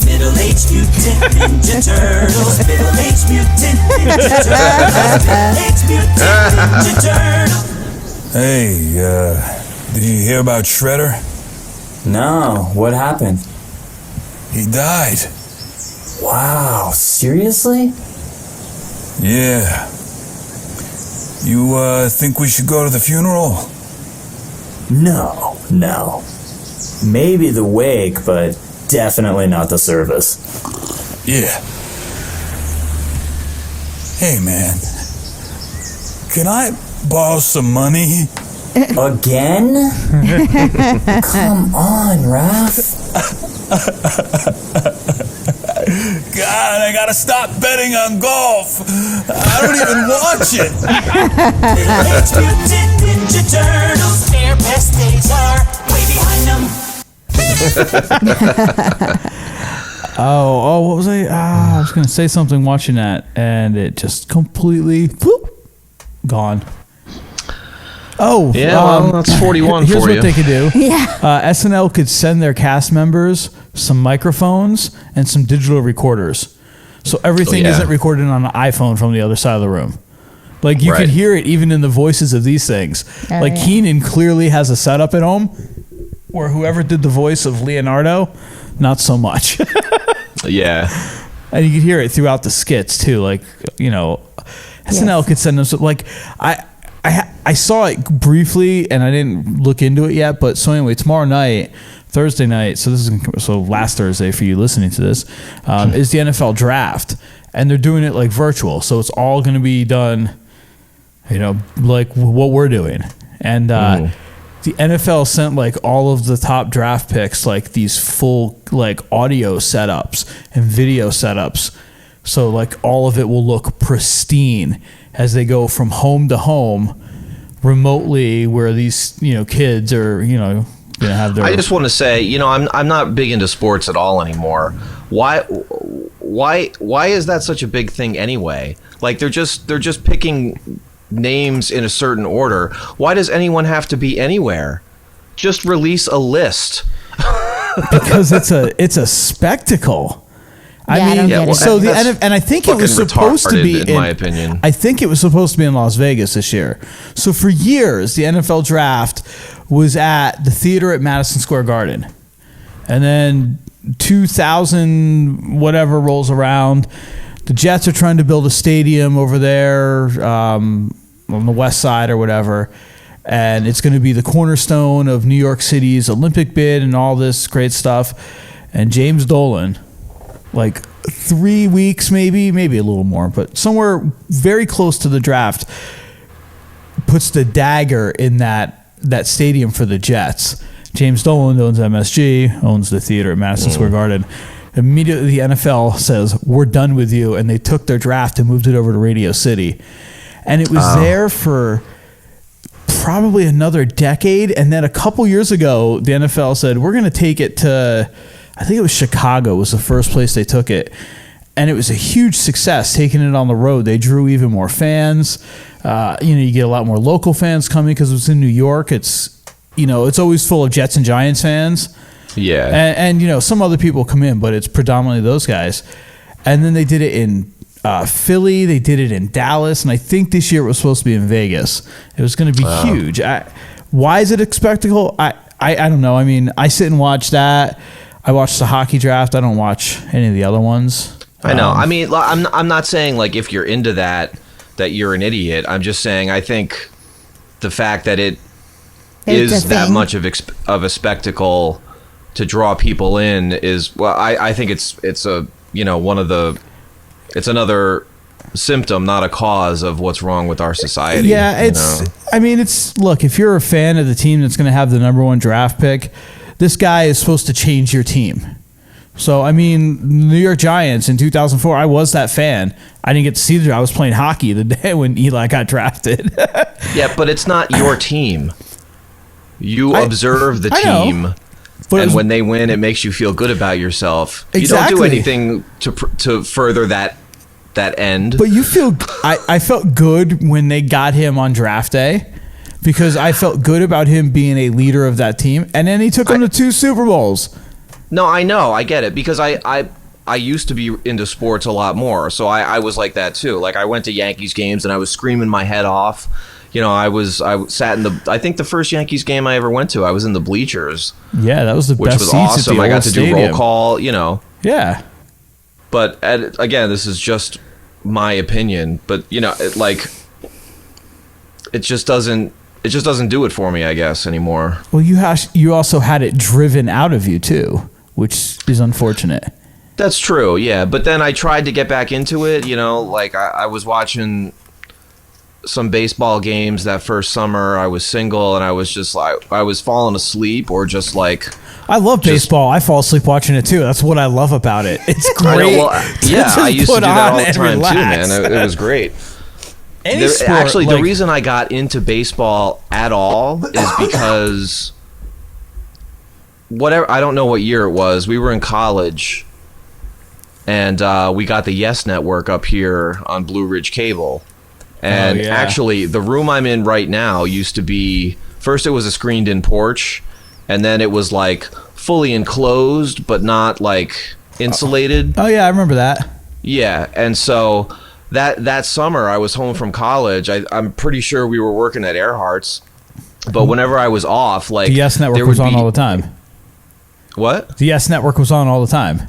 Middle-aged mutant ninja turtles. Middle-aged mutant ninja turtles. Middle-aged mutant ninja turtles. Hey, did you hear about Shredder? No, what happened? He died. Wow, seriously? Yeah. You, think we should go to the funeral? No. Maybe the wake, but definitely not the service. Yeah. Hey, man. Can I borrow some money? Again? Come on, Raph. God, I gotta stop betting on golf. I don't even watch it. Teenage Mutant Ninja Turtles, their best days are way behind them. What was I? I was going to say something watching that, and it just completely gone. Oh, yeah, well, that's 41 here's for what you. they could do. Yeah. SNL could send their cast members some microphones and some digital recorders, so everything isn't recorded on an iPhone from the other side of the room. Like you could hear it even in the voices of these things. Keenan clearly has a setup at home, where whoever did the voice of Leonardo, not so much. Yeah. And you could hear it throughout the skits too. Like, SNL could send them. Like, I saw it briefly and I didn't look into it yet. But so anyway, tomorrow night, Thursday night. So last Thursday for you listening to this, is the NFL draft, and they're doing it like virtual. So it's all going to be done, like what we're doing. And the NFL sent like all of the top draft picks, like these full like audio setups and video setups. So like all of it will look pristine as they go from home to home remotely, where these, kids are, going to have their... I just want to say, I'm not big into sports at all anymore. Why is that such a big thing anyway? Like they're just picking names in a certain order. Why does anyone have to be anywhere? Just release a list. Because it's a spectacle. I think it was supposed to be in my opinion. I think it was supposed to be in Las Vegas this year. So for years, the NFL draft was at the theater at Madison Square Garden, and then 2000 whatever rolls around. The Jets are trying to build a stadium over there on the west side or whatever, and it's going to be the cornerstone of New York City's Olympic bid and all this great stuff. And James Dolan, like 3 weeks, maybe a little more, but somewhere very close to the draft, puts the dagger in that stadium for the Jets. James Dolan owns MSG, owns the theater at Madison Square Garden. Immediately, the NFL says, we're done with you. And they took their draft and moved it over to Radio City. And it was there for probably another decade. And then a couple years ago, the NFL said, we're going to take it to, I think it was Chicago was the first place they took it. And it was a huge success taking it on the road. They drew even more fans. You get a lot more local fans coming because it's in New York. It's, it's always full of Jets and Giants fans. Yeah. And some other people come in, but it's predominantly those guys. And then they did it in Philly. They did it in Dallas. And I think this year it was supposed to be in Vegas. It was going to be huge. Why is it a spectacle? I don't know. I mean, I sit and watch that. I watch the hockey draft. I don't watch any of the other ones. I know. I mean, I'm not saying like if you're into that you're an idiot. I'm just saying I think the fact that it is that much of a spectacle to draw people in is, well, I think it's a, one of the, it's another symptom, not a cause of what's wrong with our society. Yeah, look, if you're a fan of the team that's going to have the number one draft pick, this guy is supposed to change your team. So, I mean, New York Giants in 2004, I was that fan. I didn't get to see I was playing hockey the day when Eli got drafted. Yeah, but it's not your team. You observe the team. And when they win, it makes you feel good about yourself. Exactly. You don't do anything to further that end. But you feel... I felt good when they got him on draft day because I felt good about him being a leader of that team. And then he took them to 2 Super Bowls. No, I know. I get it. Because I used to be into sports a lot more. So I was like that too. Like I went to Yankees games and I was screaming my head off. I sat in I think the first Yankees game I ever went to, I was in the bleachers. Yeah, that was the best seats awesome. At the I got to stadium. do roll call, Yeah. But again, this is just my opinion. But it just doesn't do it for me, I guess, anymore. Well, you also had it driven out of you too, which is unfortunate. That's true, yeah. But then I tried to get back into it, you know, like I was watching some baseball games that first summer. I was single and I was just like, I was falling asleep or just like... I love baseball. I fall asleep watching it too. That's what I love about it. It's great. I used to do that all the time too, man. It was great. Actually, the reason I got into baseball at all is because I don't know what year it was. We were in college, and we got the Yes Network up here on Blue Ridge Cable. And actually, the room I'm in right now used to be, first it was a screened-in porch, and then it was like fully enclosed, but not like insulated. Oh yeah, I remember that. Yeah, and so... That summer, I was home from college. I'm pretty sure we were working at Earhart's, but whenever I was off, like the Yes Network was on all the time. What? The Yes Network was on all the time.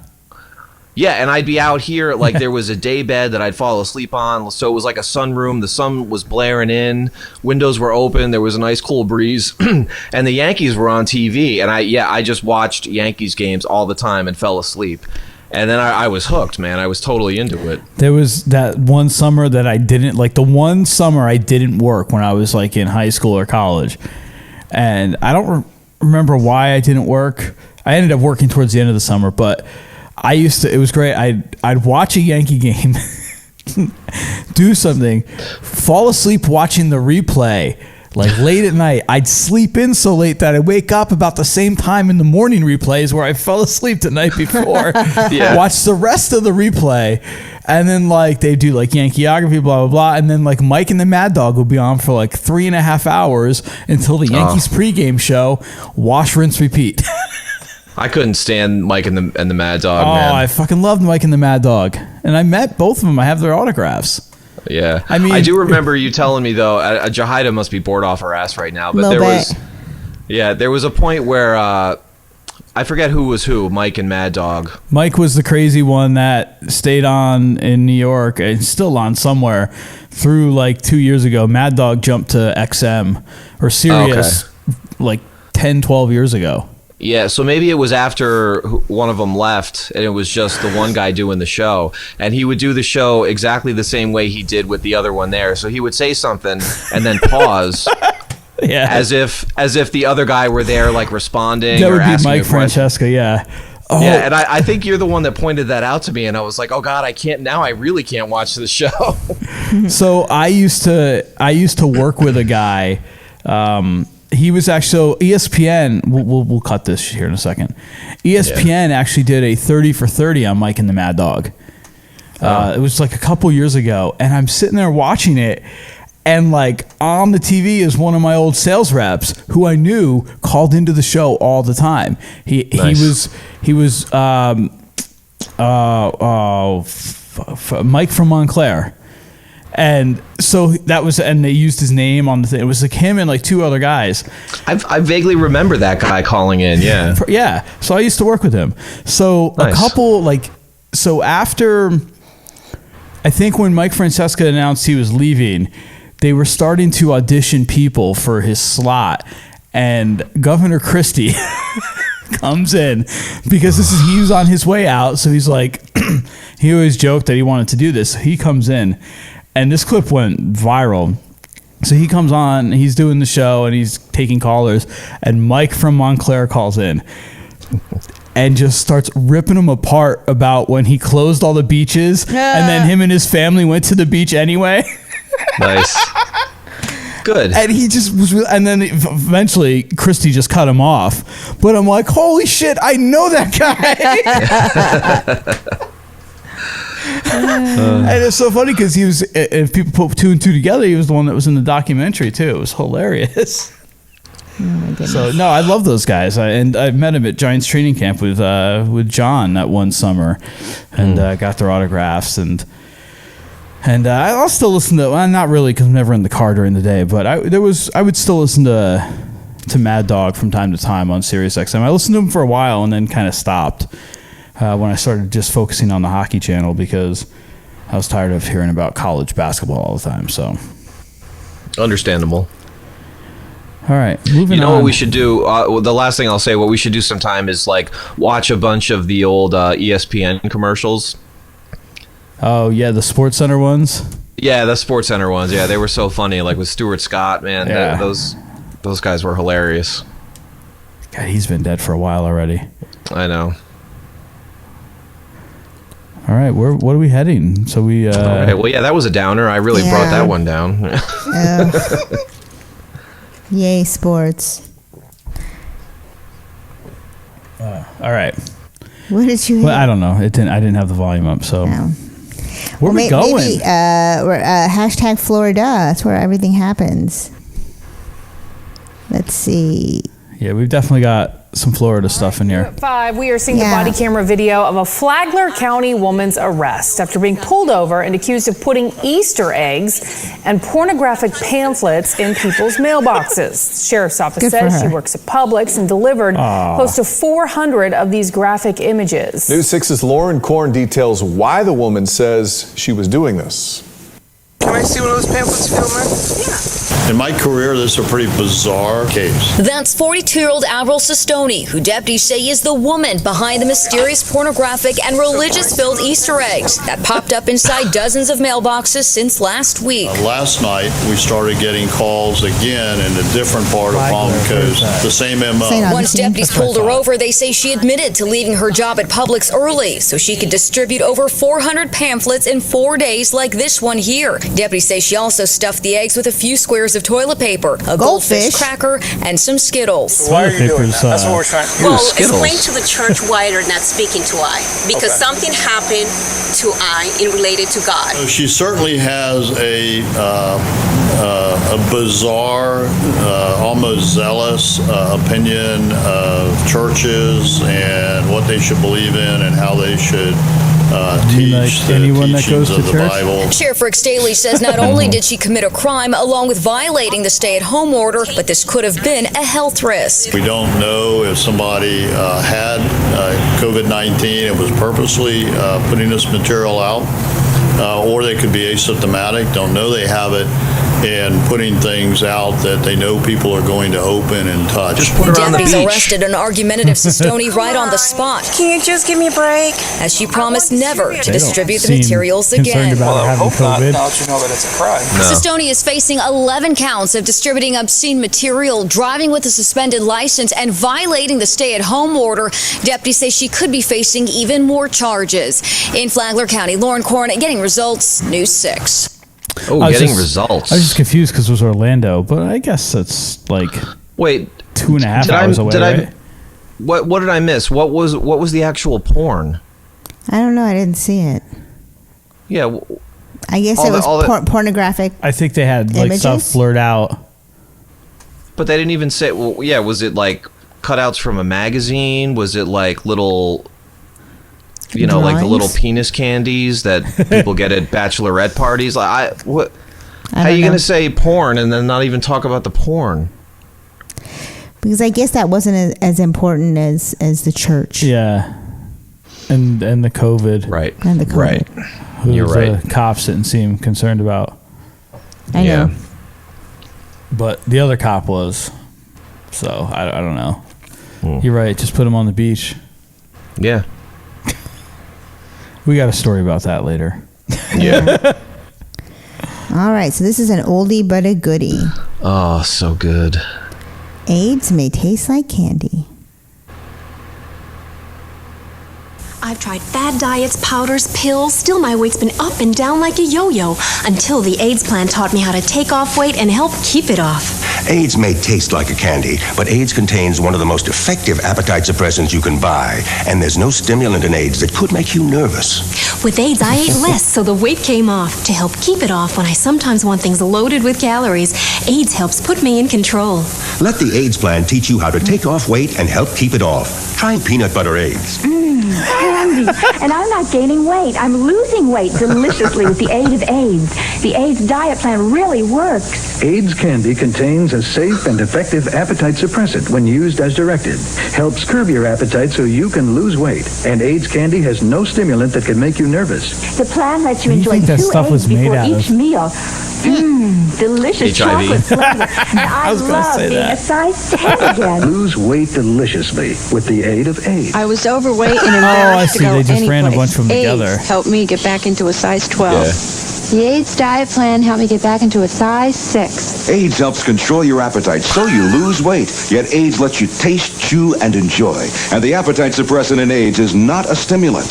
Yeah, and I'd be out here, like there was a day bed that I'd fall asleep on, so it was like a sunroom. The sun was blaring in, windows were open, there was a nice cool breeze, and the Yankees were on TV, and I just watched Yankees games all the time and fell asleep. And then I was hooked, man. I was totally into it. There was that one summer that I didn't, like the one summer I didn't work when I was like in high school or college. And I don't remember why I didn't work. I ended up working towards the end of the summer, but it was great. I'd watch a Yankee game, do something, fall asleep watching the replay. Like late at night, I'd sleep in so late that I'd wake up about the same time in the morning replays where I fell asleep the night before. Watch the rest of the replay, and then like they do like Yankeeography, blah blah blah, and then like Mike and the Mad Dog would be on for like 3.5 hours until the Yankees pregame show. Wash, rinse, repeat. I couldn't stand Mike and the Mad Dog. Man. I fucking loved Mike and the Mad Dog, and I met both of them. I have their autographs. Yeah, I mean, I do remember you telling me though. Yajaira must be bored off her ass right now, but there was a point where I forget who was who. Mike and Mad Dog. Mike was the crazy one that stayed on in New York and still on somewhere through like 2 years ago. Mad Dog jumped to XM or Sirius like 10, 12 years ago. Yeah, so maybe it was after one of them left, and it was just the one guy doing the show, and he would do the show exactly the same way he did with the other one there. So he would say something and then pause, as if the other guy were there, like responding. That or would be asking Mike Francesca, yeah. Oh. Yeah, and I think you're the one that pointed that out to me, and I was like, oh God, I really can't watch this show. So I used to work with a guy. He was actually ESPN. We'll cut this here in a second. ESPN actually did a 30 for 30 on Mike and the Mad Dog. It was like a couple years ago, and I'm sitting there watching it, and like on the TV is one of my old sales reps who I knew called into the show all the time. He was Mike from Montclair. And so that was, and they used his name on the thing. It was like him and like two other guys. I vaguely remember that guy calling in. Yeah. Yeah. So I used to work with him. So a couple so after, I think when Mike Francesca announced he was leaving, they were starting to audition people for his slot, and Governor Christie comes in because he was on his way out. So he's like, he always joked that he wanted to do this. So he comes in. And this clip went viral. So he comes on, he's doing the show, and he's taking callers, and Mike from Montclair calls in and just starts ripping him apart about when he closed all the beaches, and then him and his family went to the beach anyway. Nice. Good. And he just was, and then eventually Christy just cut him off. But I'm like, holy shit, I know that guy. And it's so funny because he was, if people put two and two together, he was the one that was in the documentary too. It was hilarious. Oh my goodness. So no, I love those guys. I met him at Giants training camp with John that one summer, and got their autographs, and I'll still listen to. Well, not really because I'm never in the car during the day, but I would still listen to Mad Dog from time to time on Sirius XM. I listened to him for a while and then kind of stopped. When I started just focusing on the hockey channel because I was tired of hearing about college basketball all the time. So, understandable. All right, moving on. You know what we should do? The last thing I'll say, what we should do sometime is like watch a bunch of the old ESPN commercials. Oh yeah, the Sports Center ones. Yeah, the Sports Center ones. Yeah, they were so funny. Like with Stuart Scott, man. Yeah. Those guys were hilarious. God, he's been dead for a while already. I know. All right, what are we heading? So we. All right. Well, yeah, that was a downer. I really brought that one down. Yay, sports. All right. What did you? Well, I don't know. I didn't have the volume up. So where are we going? Maybe we're, hashtag Florida. That's where everything happens. Let's see. Yeah, we've definitely got some Florida stuff in here. At 5, we are seeing the body camera video of a Flagler County woman's arrest after being pulled over and accused of putting Easter eggs and pornographic pamphlets in people's mailboxes. Sheriff's office says she works at Publix and delivered close to 400 of these graphic images. News 6's Lauren Korn details why the woman says she was doing this. Can I see one of those pamphlets, if you don't mind? Yeah. In my career, this is a pretty bizarre case. That's 42-year-old Avril Sistoni, who deputies say is the woman behind the mysterious pornographic and religious-filled Easter eggs that popped up inside dozens of mailboxes since last week. Last night, we started getting calls again in a different part of Palm Coast. The same MO. Once deputies pulled her over, they say she admitted to leaving her job at Publix early so she could distribute over 400 pamphlets in 4 days like this one here. Deputies say she also stuffed the eggs with a few squares of toilet paper, a goldfish cracker, and some Skittles. Why are you doing that? That's what we're trying to do. Well, explain to the church why you're not speaking to I. Because something happened to I in related to God. So she certainly has a bizarre, almost zealous opinion of churches and what they should believe in and how they should teach the teachings of the Bible. Sheriff Rick Staley says not only did she commit a crime along with violating the stay-at-home order, but this could have been a health risk. We don't know if somebody had COVID-19 and was purposely putting this material out, or they could be asymptomatic, don't know they have it, and putting things out that they know people are going to open and touch. Just put her on the beach. Deputies arrested an argumentative Sistoni right on the spot. Can you just give me a break? As she promised never to distribute the materials again. Well, I hope not, now that you know that it's a crime. Sistoni is facing 11 counts of distributing obscene material, driving with a suspended license, and violating the stay-at-home order. Deputies say she could be facing even more charges. In Flagler County, Lauren Korn getting results, News 6. Oh, getting results. I was just confused because it was Orlando, but I guess that's like 2.5 hours away, right? What did I miss? What was the actual porn? I don't know. I didn't see it. Yeah. I guess it was pornographic. I think they had like stuff blurred out. But they didn't even say. Well, yeah, was it like cutouts from a magazine? Was it like little, you know, like the little penis candies that people get at bachelorette parties? Like, how are you gonna say porn and then not even talk about the porn? Because I guess that wasn't as important as the church. Yeah. And the COVID. Right. And the COVID. Right. Who You're right. The cops didn't seem concerned about. I know. But the other cop was. So, I don't know. You're right. Just put him on the beach. Yeah. We got a story about that later. Yeah. All right. So this is an oldie but a goodie. Oh, so good. AIDS may taste like candy. I've tried fad diets, powders, pills. Still, my weight's been up and down like a yo-yo until the AIDS plan taught me how to take off weight and help keep it off. AIDS may taste like a candy, but AIDS contains one of the most effective appetite suppressants you can buy, and there's no stimulant in AIDS that could make you nervous. With AIDS, I ate less, so the weight came off. To help keep it off when I sometimes want things loaded with calories, AIDS helps put me in control. Let the AIDS plan teach you how to take off weight and help keep it off. Try peanut butter AIDS. Candy. And I'm not gaining weight. I'm losing weight deliciously with the aid of AIDS. The AIDS diet plan really works. AIDS candy contains a safe and effective appetite suppressant when used as directed. Helps curb your appetite so you can lose weight. And AIDS candy has no stimulant that can make you nervous. The plan lets you enjoy that 2 stuff was eggs made before out each of? meal. Delicious HIV. chocolate flavor. And I was gonna love say being that. a size 10 again. Lose weight deliciously with the aid of AIDS. I was overweight and I embarrassed see. to go They just ran a anyplace. bunch of them together. AIDS helped me get back into a size 12. The AIDS diet plan helped me get back into a size 6. AIDS helps control your appetite so you lose weight. Yet AIDS lets you taste, chew, and enjoy. And the appetite suppressant in AIDS is not a stimulant.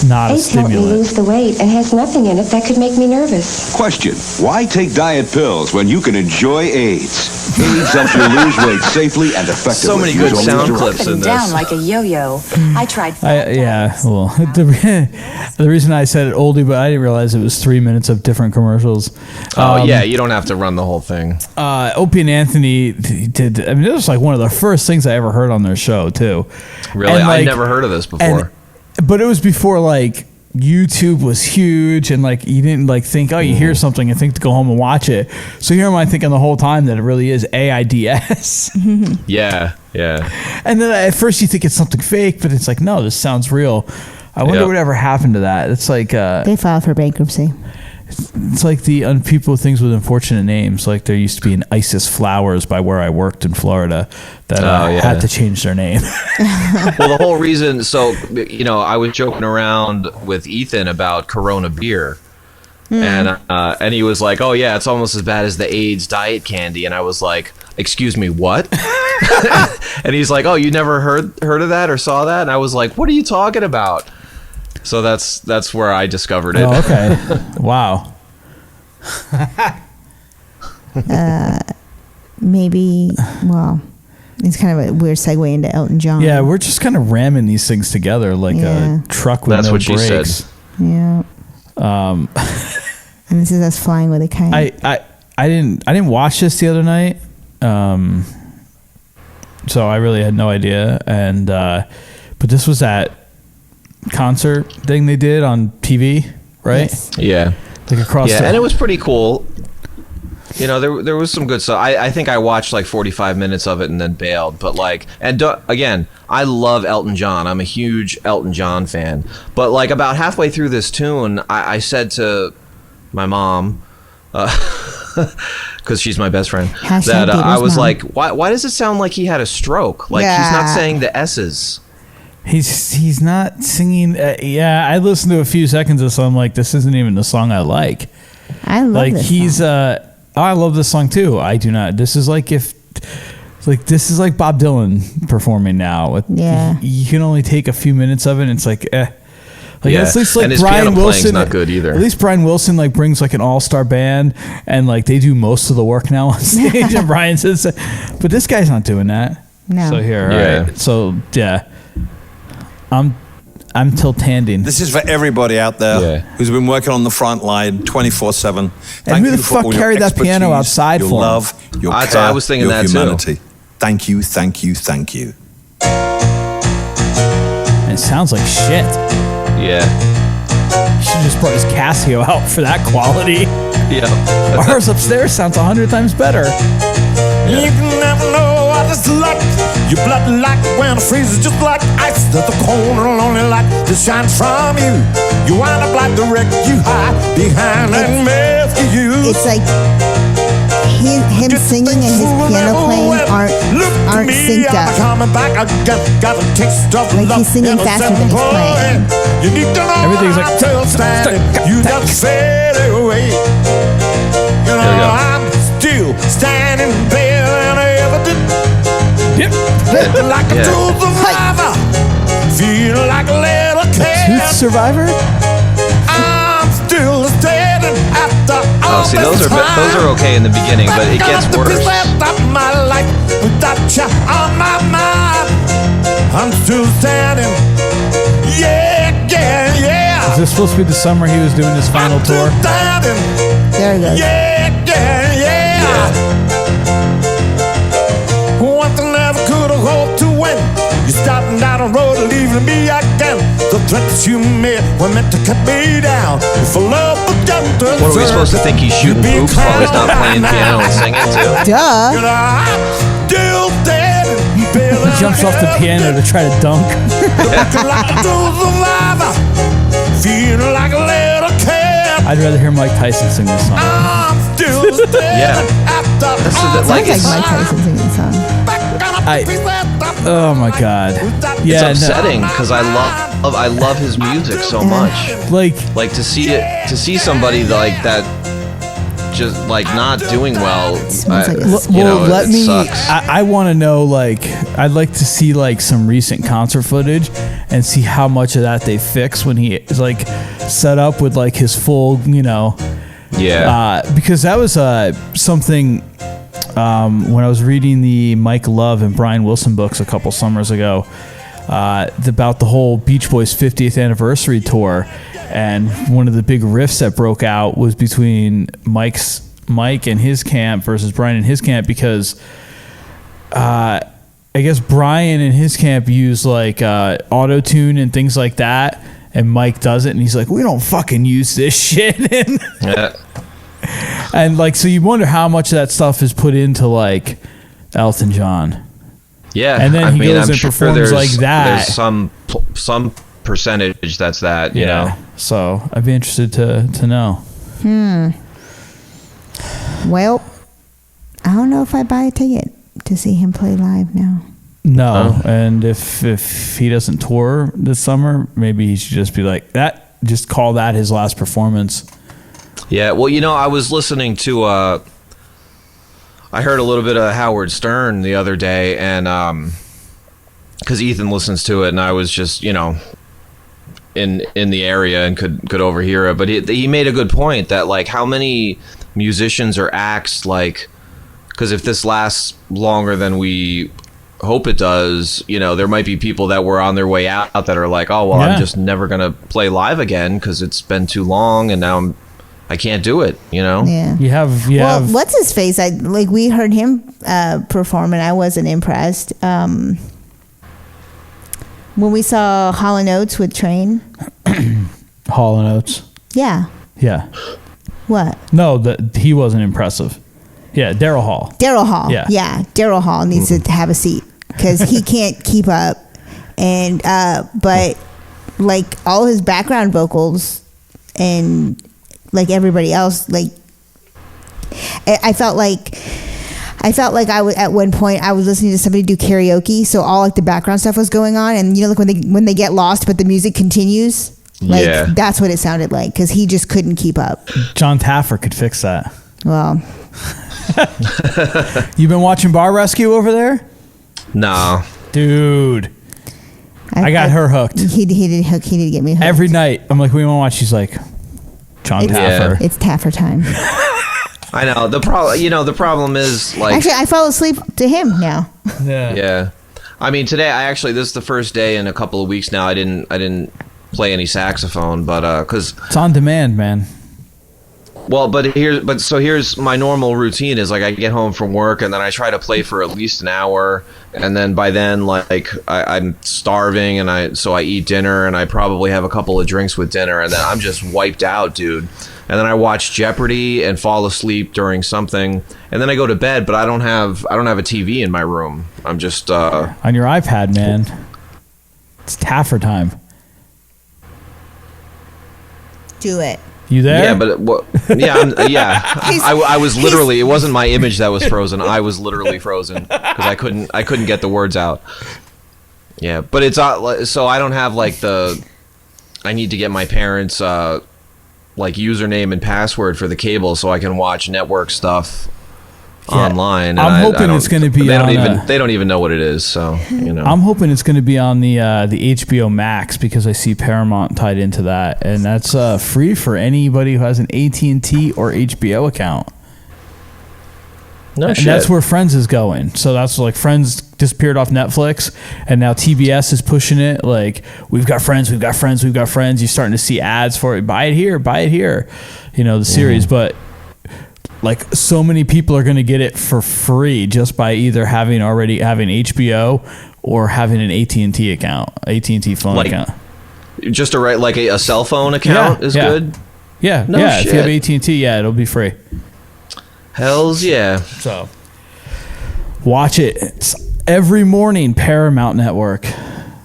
Not a AIDS helped me stimulant. lose the weight and has nothing in it that could make me nervous. Question: why take diet pills when you can enjoy AIDS? AIDS helps you lose weight safely and effectively. So many good Use sound only clips in Down this. like a yo-yo. I tried. Well, the reason I said it oldie, but I didn't realize it was 3 minutes of different commercials. Oh yeah, you don't have to run the whole thing. Opie and Anthony did. I mean, it was like one of the first things I ever heard on their show too. Really, And, I'd never heard of this before. But it was before like YouTube was huge, and like you didn't like think, oh, you hear something and think to go home and watch it. So here am I thinking the whole time that it really is AIDS. Yeah. And then at first you think it's something fake, but it's like, no, this sounds real. I wonder Yep. whatever happened to that. It's like They filed for bankruptcy. it's like the people with things with unfortunate names. Like there used to be an Isis Flowers by where I worked in Florida that had to change their name. Well, the whole reason, so, I was joking around with Ethan about Corona beer. And he was like, oh, yeah, it's almost as bad as the AIDS diet candy. And I was like, excuse me, what? And he's like, oh, you never heard of that or saw that? And I was like, what are you talking about? So that's where I discovered it. Oh, okay. Wow. Maybe, well, it's kind of a weird segue into Elton John. Yeah, we're just kind of ramming these things together like a truck with That's no what she brakes. said. Yeah. And this is us flying with a kite. I didn't watch this the other night, so I really had no idea. And but this was that concert thing they did on TV, right? Yes. Yeah. Like across. Yeah, and it was pretty cool. There was some good stuff. I think I watched like 45 minutes of it and then bailed. But again, I love Elton John. I'm a huge Elton John fan. But like about halfway through this tune, I said to my mom, because she's my best friend, that I was like, why does it sound like he had a stroke? Like he's not saying the S's. He's not singing. I listened to a few seconds of song. I'm like, this isn't even the song I like. I love this song. I love this song too. I do not. This is like this is like Bob Dylan performing now. Yeah. You can only take a few minutes of it, and it's like, Like Yeah. at least like And his Brian piano playing's Wilson, not good either. At least Brian Wilson like brings like an all-star band, and like they do most of the work now on stage. And Brian says, but this guy's not doing that. No. So here, Yeah. all right. So yeah, I'm tiltanding. This is for everybody out there who's been working on the front line 24/7. And who the fuck carried that piano outside your for him? love, your That's care, what I was thinking your that too. humanity. Thank you, thank you, thank you. And it sounds like shit. Yeah. He should just brought his Casio out for that quality. Yeah. Ours upstairs sounds 100 times better. You can never know what it's like. Your blood like when it freezes just like ice. There's a corner lonely light that shines from you. You wind up like the wreck you hide behind and mask you. It's like him singing and his piano playing aren't synced up. Like he's singing faster than he's playing. You need to know Everything's like you just fade away. You know I'm still standing there and I ever did. Yep. Like a tooth survivor, feel like a little cat. Tooth Survivor? I'm still standing after all See, this those are okay in the beginning, but it gets worse. Of my life without you on my mind. I'm still standing. Yeah. Is this supposed to be the summer he was doing his final tour? There it goes. Yeah. One thing never could have hoped to win. You're starting down the road, leaving me again. The threats you made were meant to cut me down. If a love was done to What are we supposed to think he's shooting hoops while he's not playing piano and singing too? Duh. You know, I'm still dead. He jumps off the piano to try to dunk. Like a true survivor, feeling like a little cat. I'd rather hear Mike Tyson sing this song. I'm Yeah. Sounds like Mike Tyson singing the song. Oh my god. Yeah, it's upsetting because I love his music so much. Like to see somebody like that just like not doing well. It sucks. I want to know, like, I'd like to see like some recent concert footage and see how much of that they fix when he is like set up with like his full, because that was something when I was reading the Mike Love and Brian Wilson books a couple summers ago about the whole Beach Boys 50th anniversary tour, and one of the big rifts that broke out was between Mike and his camp versus Brian and his camp, because I guess Brian and his camp use like auto-tune and things like that, and Mike doesn't, and he's like, we don't fucking use this shit. And like, so you wonder how much of that stuff is put into like Elton John. Yeah, and then he goes and sure performs like that. There's some percentage that's that, you know. So I'd be interested to know. Well, I don't know if I buy a ticket to see him play live now. No, and if he doesn't tour this summer, maybe he should just be like that. Just call that his last performance. Yeah, well, I was listening to I heard a little bit of Howard Stern the other day, and because Ethan listens to it, and I was just in the area and could overhear it. But he made a good point that like how many musicians or acts, like, because if this lasts longer than we hope it does, there might be people that were on their way out that are like, oh well, I'm just never gonna play live again because it's been too long, and now I can't do it, Yeah. You have what's his face? We heard him perform, and I wasn't impressed. When we saw Hall & Oates with Train. Hall & Oates. Yeah. Yeah. What? No, he wasn't impressive. Yeah, Daryl Hall. Yeah. Daryl Hall needs to have a seat because he can't keep up, and but like all his background vocals and like everybody else, like I felt like I was at one point I was listening to somebody do karaoke, so all like the background stuff was going on, and like when they get lost but the music continues, like that's what it sounded like, because he just couldn't keep up. John Taffer could fix that. Well, you been watching Bar Rescue over there? No, dude. I got her hooked. He did get me hooked. Every night I'm like, we want to watch. She's like, John Taffer. It's Taffer time. I know the problem is like, actually I fall asleep to him now. Yeah. I mean, today this is the first day in a couple of weeks now I didn't play any saxophone, but because it's on demand, man. Well, here's my normal routine is like I get home from work and then I try to play for at least an hour, and then by then like I'm starving, and so I eat dinner and I probably have a couple of drinks with dinner, and then I'm just wiped out, dude. And then I watch Jeopardy and fall asleep during something, and then I go to bed, but I don't have a TV in my room. I'm just on your iPad, man. It's Taffer time. Do it. You there? Yeah, but I was literally. It wasn't my image that was frozen. I was literally frozen because I couldn't get the words out. Yeah, but it's so I don't have like I need to get my parents like username and password for the cable so I can watch network stuff online. And I'm hoping it's going to be. They don't even know what it is. So I'm hoping it's going to be on the HBO Max, because I see Paramount tied into that, and that's free for anybody who has an AT&T or HBO account. No shit. And that's where Friends is going. So that's like Friends disappeared off Netflix, and now TBS is pushing it. Like, we've got Friends. You're starting to see ads for it. Buy it here. The series, but. Like, so many people are going to get it for free just by either having HBO or having an AT&T account, AT&T phone account. Just a cell phone account is good. Yeah, no shit. If you have AT&T, it'll be free. Hells yeah. So watch it. It's every morning, Paramount Network.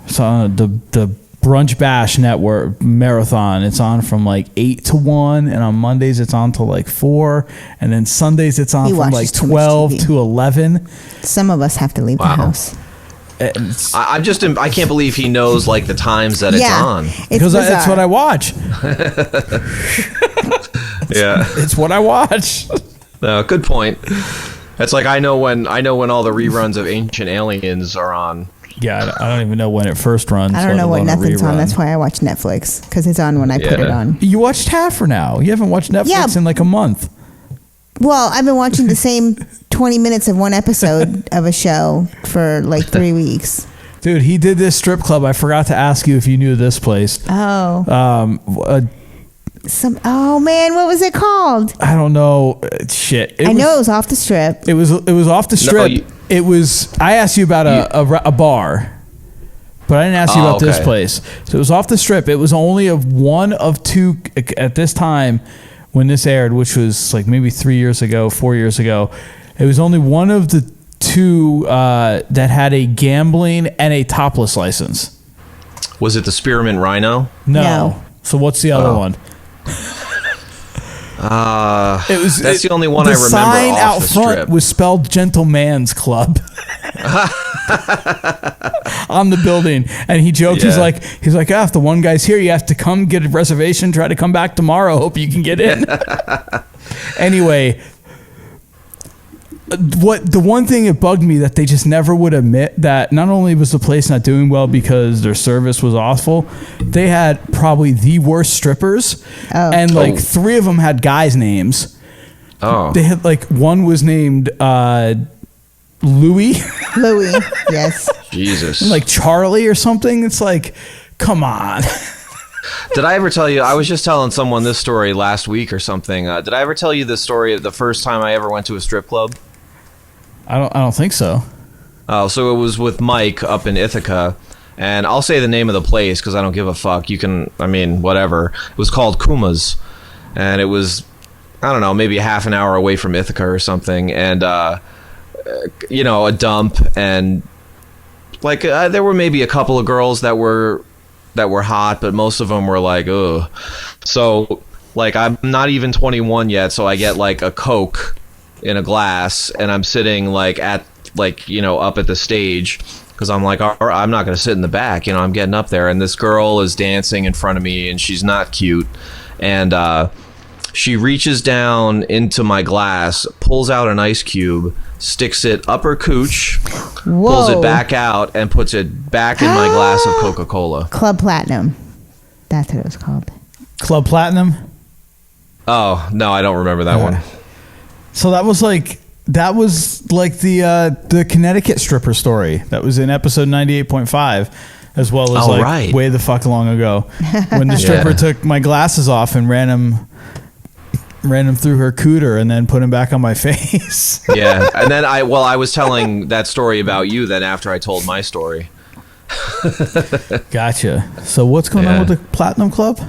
It's on the Brunch Bash Network Marathon. It's on from like 8 to 1, and on Mondays it's on till like 4, and then Sundays it's on He from like watches too much 12 TV. to 11. Some of us have to leave the house. I can't believe he knows like the times that it's on. Because that's what I watch. Yeah, it's what I watch. No, good point. It's like I know when all the reruns of Ancient Aliens are on. Yeah, I don't even know when it first runs. I don't know let what alone a nothing's on. rerun. That's why I watch Netflix, because it's on when I put it on. You watched half for now. You haven't watched Netflix in like a month. Well, I've been watching the same 20 minutes of one episode of a show for like 3 weeks. Dude, he did this strip club. I forgot to ask you if you knew this place. Oh. Oh man, what was it called? I don't know. Shit. I know it was off the strip. It was off the strip. It was. I asked you about a bar, but I didn't ask you about this place. So it was off the strip. It was only one of two at this time when this aired, which was like maybe 4 years ago. It was only one of the two that had a gambling and a topless license. Was it the Spearmint Rhino? No. So what's the other one? That's the only one I remember. The sign off out the front strip. was spelled Gentleman's Club on the building, and he joked. Yeah. He's like, if the one guy's here, you have to come get a reservation. Try to come back tomorrow. Hope you can get in. Anyway, the one thing that bugged me that they just never would admit that not only was the place not doing well because their service was awful, they had probably the worst strippers, and like 3 of them had guys' names. They had like one was named Louis. Louis, yes. Jesus. And like Charlie or something. It's like, come on. Did I ever tell you? I was just telling someone this story last week or something. Did I ever tell you this story the first time I ever went to a strip club? I don't think so. Oh, so it was with Mike up in Ithaca, and I'll say the name of the place because I don't give a fuck. You can, whatever. It was called Kuma's, and it was, I don't know, maybe a half an hour away from Ithaca or something, and a dump, and like there were maybe a couple of girls that were hot, but most of them were like, ugh. So like I'm not even 21 yet, so I get like a Coke in a glass, and I'm sitting like at up at the stage because I'm like, all right, I'm not going to sit in the back, I'm getting up there, and this girl is dancing in front of me, and she's not cute, and she reaches down into my glass, pulls out an ice cube, sticks it up her cooch, pulls it back out, and puts it back in my glass of Coca-Cola. Club Platinum. That's what it was called. Club Platinum? Oh, no, I don't remember that one. So that was like the Connecticut stripper story that was in episode 98.5, as well as way the fuck long ago when the stripper took my glasses off and ran him through her cooter and then put him back on my face. Yeah, and then I was telling that story about you then after I told my story. Gotcha. So what's going on with the Platinum Club?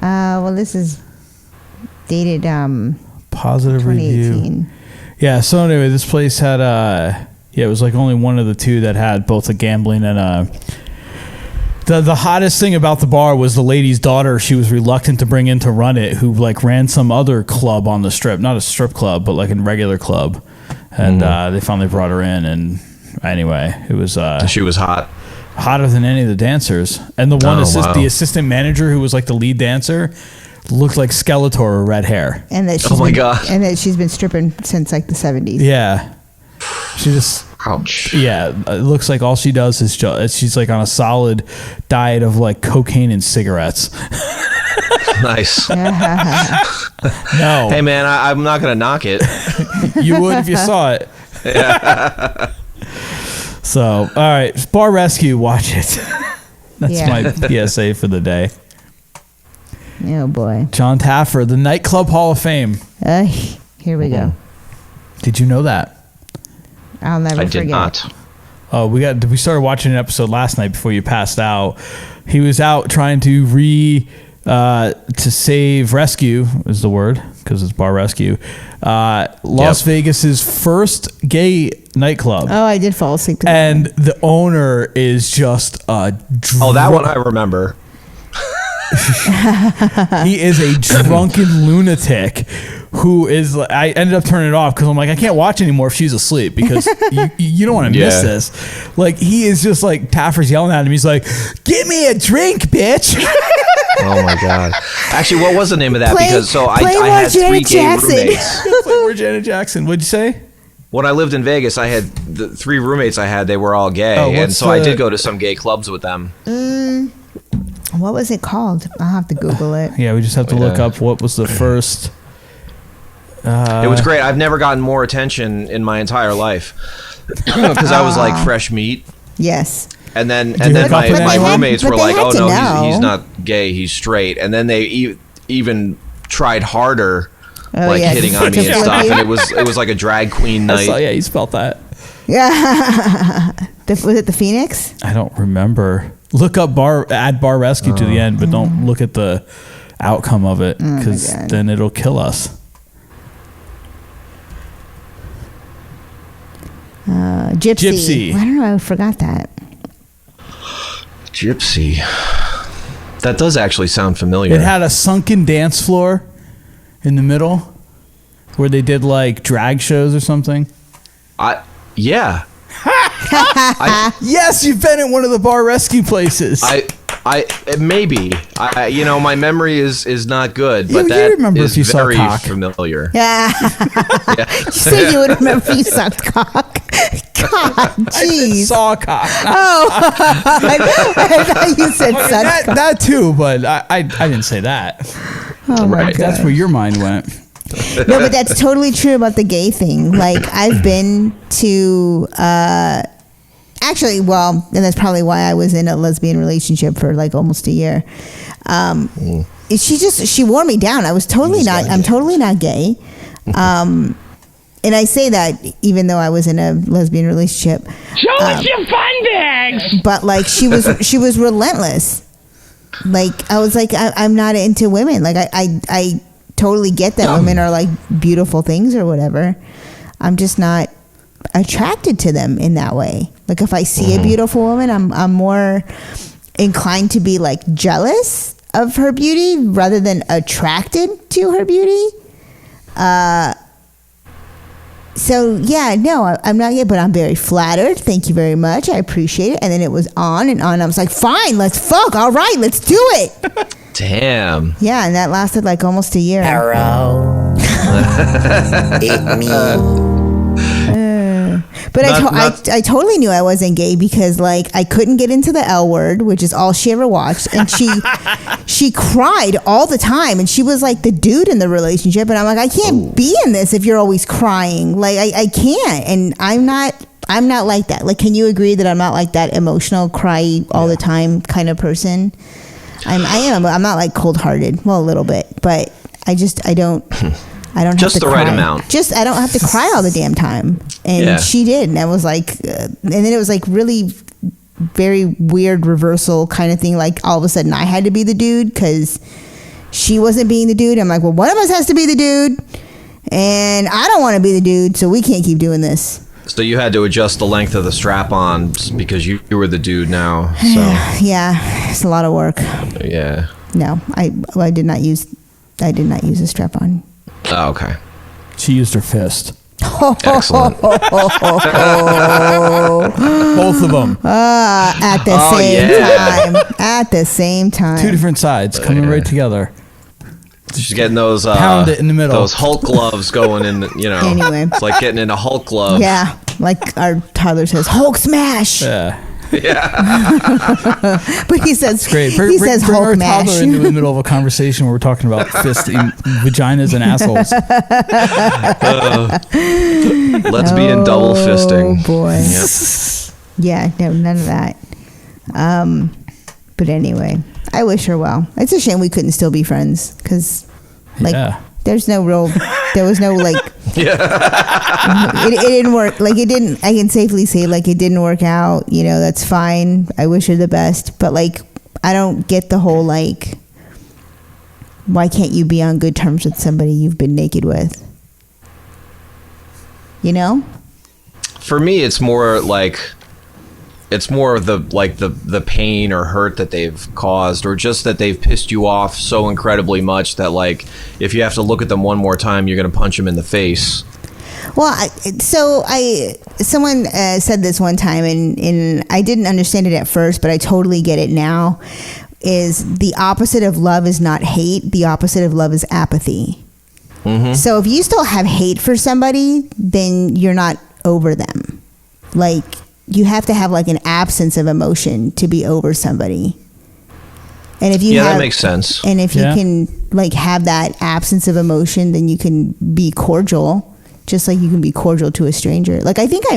Well, this is dated positive 2018. review. Yeah, so anyway, this place had it was like only one of the two that had both a gambling and the hottest thing about the bar was the lady's daughter. She was reluctant to bring in to run it, who like ran some other club on the strip, not a strip club, but like a regular club, and they finally brought her in, and anyway, it was she was hotter than any of the dancers, and the one the assistant manager who was like the lead dancer looked like Skeletor with red hair. And that she's been stripping since like the 70s. Yeah. She just ouch. Yeah, it looks like all she does is she's like on a solid diet of like cocaine and cigarettes. Nice. No. Hey man, I'm not gonna knock it. You would if you saw it. Yeah. So, all right, Bar Rescue, watch it. That's my PSA for the day. Oh boy. John Taffer, the Nightclub Hall of Fame. Here we go. Did you know that? I'll never forget. I did not. Oh, we started watching an episode last night before you passed out. He was out trying to to save rescue is the word because it's bar rescue. Las Vegas's first gay nightclub. Oh, I did fall asleep. And the owner is just a that one I remember. He is a drunken lunatic who is. I ended up turning it off because I'm like, I can't watch anymore if she's asleep because you don't want to miss this. Like, he is just like, Taffer's yelling at him. He's like, "Give me a drink, bitch." Oh my god! Actually, what was the name of that? Because I had Janet 3 gay roommates. Play more Janet Jackson. What'd you say? When I lived in Vegas, I had the 3 roommates I had. They were all gay, and so I did go to some gay clubs with them. What was it called? I'll have to Google it. Yeah, we just have to look up what was the first. It was great. I've never gotten more attention in my entire life because I was like fresh meat. Yes. And then my roommates were like, "Oh no, he's not gay. He's straight." And then they even tried harder, hitting on me and stuff. And it was like a drag queen night. Yeah, you spelled that. Yeah. Was it the Phoenix? I don't remember. Look up add bar rescue to the end, but don't look at the outcome of it because then it'll kill us. Gypsy. I don't know. I forgot that. Gypsy. That does actually sound familiar. It had a sunken dance floor in the middle where they did like drag shows or something. Yeah. Yes, you've been at one of the bar rescue places. Maybe. My memory is not good, but that remember is if you very saw cock. familiar. Yeah. You said you would remember you sucked cock. God, jeez. I saw cock. Oh, I thought you said sucked cock. That too, but I didn't say that. Oh my God. That's where your mind went. No, but that's totally true about the gay thing. Like, I've been to, actually, and that's probably why I was in a lesbian relationship for like almost a year. She wore me down. I'm totally not gay. And I say that even though I was in a lesbian relationship. Show us your fun bags! But like, she was relentless. Like, I was like, I'm not into women. Like, I totally get that women are like beautiful things or whatever. I'm just not attracted to them in that way. Like, if I see a beautiful woman, I'm more inclined to be like jealous of her beauty rather than attracted to her beauty. So yeah, no, I'm not yet, but I'm very flattered. Thank you very much. I appreciate it. And then it was on and on. I was like, fine, let's fuck. All right, let's do it. Damn. Yeah, and that lasted like almost a year. Arrow. Eat me. But I totally knew I wasn't gay because like I couldn't get into the L Word, which is all she ever watched, and she cried all the time, and she was like the dude in the relationship, and I'm like, I can't be in this if you're always crying. Like I can't, and I'm not like that. Like, can you agree that I'm not like that emotional, cry all the time kind of person? I am. I'm not like cold hearted. Well, a little bit, but I don't have just to the cry. right amount. I don't have to cry all the damn time. And she did. And I was like, and then it was like really very weird reversal kind of thing. Like, all of a sudden I had to be the dude because she wasn't being the dude. I'm like, well, one of us has to be the dude. And I don't want to be the dude. So we can't keep doing this. So you had to adjust the length of the strap on because you were the dude now. So yeah, it's a lot of work. Yeah. No, I did not use a strap on. Oh, okay. She used her fist. Excellent. Both of them. At the same time. At the same time. Two different sides coming right together. She's getting those pound it in the middle. Those Hulk gloves going in. Anyway, it's like getting in a Hulk glove. Yeah, like our toddler says, Hulk smash. Yeah. But he says, great. He says bring Hulk our mash. toddler into the middle of a conversation where we're talking about fisting vaginas and assholes. Let's be in double fisting. Oh boy. Yep. Yeah, no, none of that. But anyway, I wish her well. It's a shame we couldn't still be friends because, like, there was no like. It didn't work. Like, it didn't. I can safely say, like, it didn't work out. That's fine. I wish her the best, but like, I don't get the whole like Why can't you be on good terms with somebody you've been naked with? You know? For me, it's more like the pain or hurt that they've caused, or just that they've pissed you off so incredibly much that, like, if you have to look at them one more time, you're going to punch them in the face. Well, someone said this one time, and I didn't understand it at first, but I totally get it now. Is the opposite of love is not hate. The opposite of love is apathy. Mm-hmm. So if you still have hate for somebody, then you're not over them. Like, you have to have like an absence of emotion to be over somebody. And if you that makes sense. And if you can like have that absence of emotion, then you can be cordial, just like you can be cordial to a stranger. Like, I think I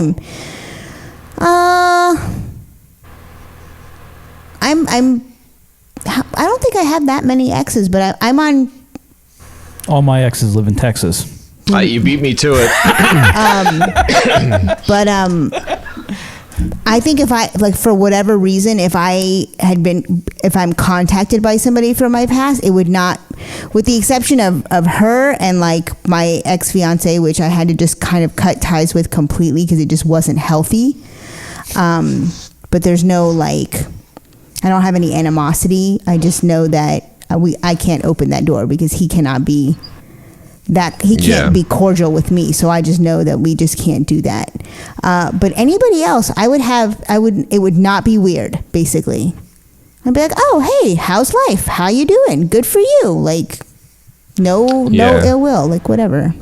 don't think I have that many exes, but I'm on. All my exes live in Texas. You beat me to it. But I think if I, like, for whatever reason, if I'm contacted by somebody from my past, it would not, with the exception of her and like my ex-fiance, which I had to just kind of cut ties with completely because it just wasn't healthy. But there's no, like, I don't have any animosity. I just know that I can't open that door because he cannot be that, he can't be cordial with me. So I just know that we just can't do that. But anybody else, it would not be weird, basically. I'd be like, oh, hey, how's life? How you doing? Good for you. Like, no ill will, like, whatever.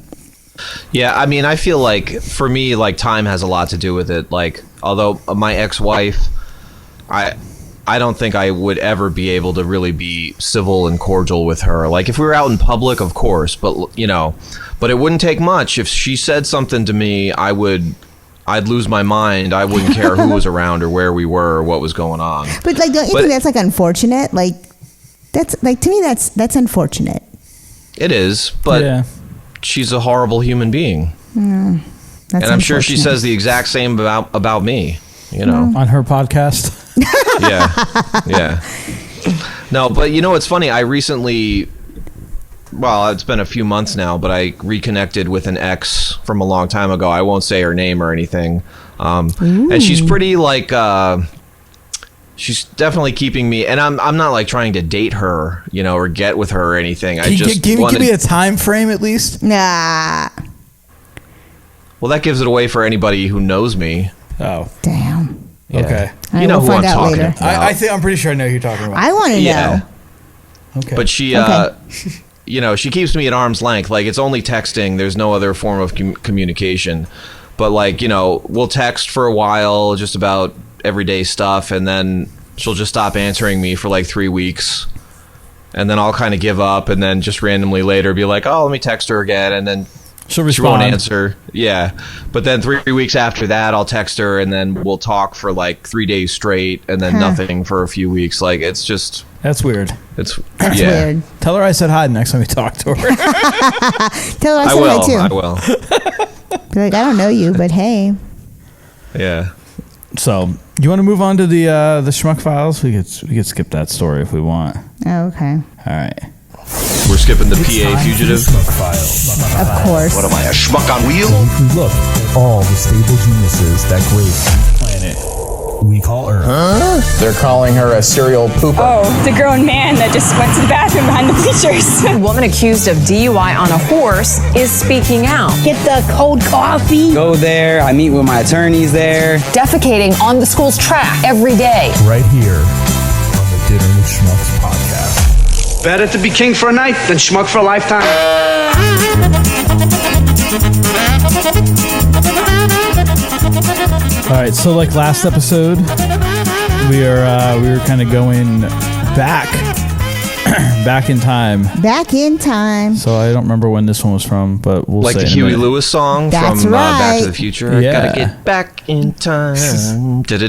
Yeah, I mean, I feel like for me, like, time has a lot to do with it. Like, although my ex-wife, I don't think I would ever be able to really be civil and cordial with her. Like, if we were out in public, of course, but it wouldn't take much. If she said something to me, I'd lose my mind. I wouldn't care who was around or where we were or what was going on. But like, don't you think that's like unfortunate? Like, that's like, to me, that's unfortunate. It is, but she's a horrible human being. And I'm sure she says the exact same about me, on her podcast. Yeah. No, but it's funny. I recently, it's been a few months now, but I reconnected with an ex from a long time ago. I won't say her name or anything. And she's pretty like, she's definitely keeping me, and I'm not like trying to date her, or get with her or anything. Give me a time frame at least. Nah. Well, that gives it away for anybody who knows me. Oh. Damn. Yeah. Okay. You know who I'm talking about. I'm pretty sure I know who you're talking about. I want to know. Okay. But she, she keeps me at arm's length. Like, it's only texting. There's no other form of communication. But, like, we'll text for a while, just about everyday stuff, and then she'll just stop answering me for, like, 3 weeks. And then I'll kind of give up, and then just randomly later be like, oh, let me text her again, and then she won't answer. Yeah. But then 3 weeks after that, I'll text her, and then we'll talk for like 3 days straight, and then nothing for a few weeks. Like, it's just... That's weird. That's weird. Tell her I said hi next time we talk to her. Tell her I said hi too. I will. Be like, I don't know you, but hey. Yeah. So, you want to move on to the Schmuck Files? We could skip that story if we want. Oh, okay. All right. We're skipping the PA fugitive. Of course. What am I, a schmuck on wheels? You can look at all the stable geniuses that grace the planet we call Earth. Huh? They're calling her a serial pooper. Oh, the grown man that just went to the bathroom behind the bleachers. A woman accused of DUI on a horse is speaking out. Get the cold coffee. Go there. I meet with my attorneys there. Defecating on the school's track every day. Right here on the Dinner with Schmucks podcast. Better to be king for a night than schmuck for a lifetime. All right, so like last episode, we were kind of going back in time. Back in time. So I don't remember when this one was from, but we'll like say the Huey Lewis song That's from right. Back to the Future. Yeah. Gotta get back in time. That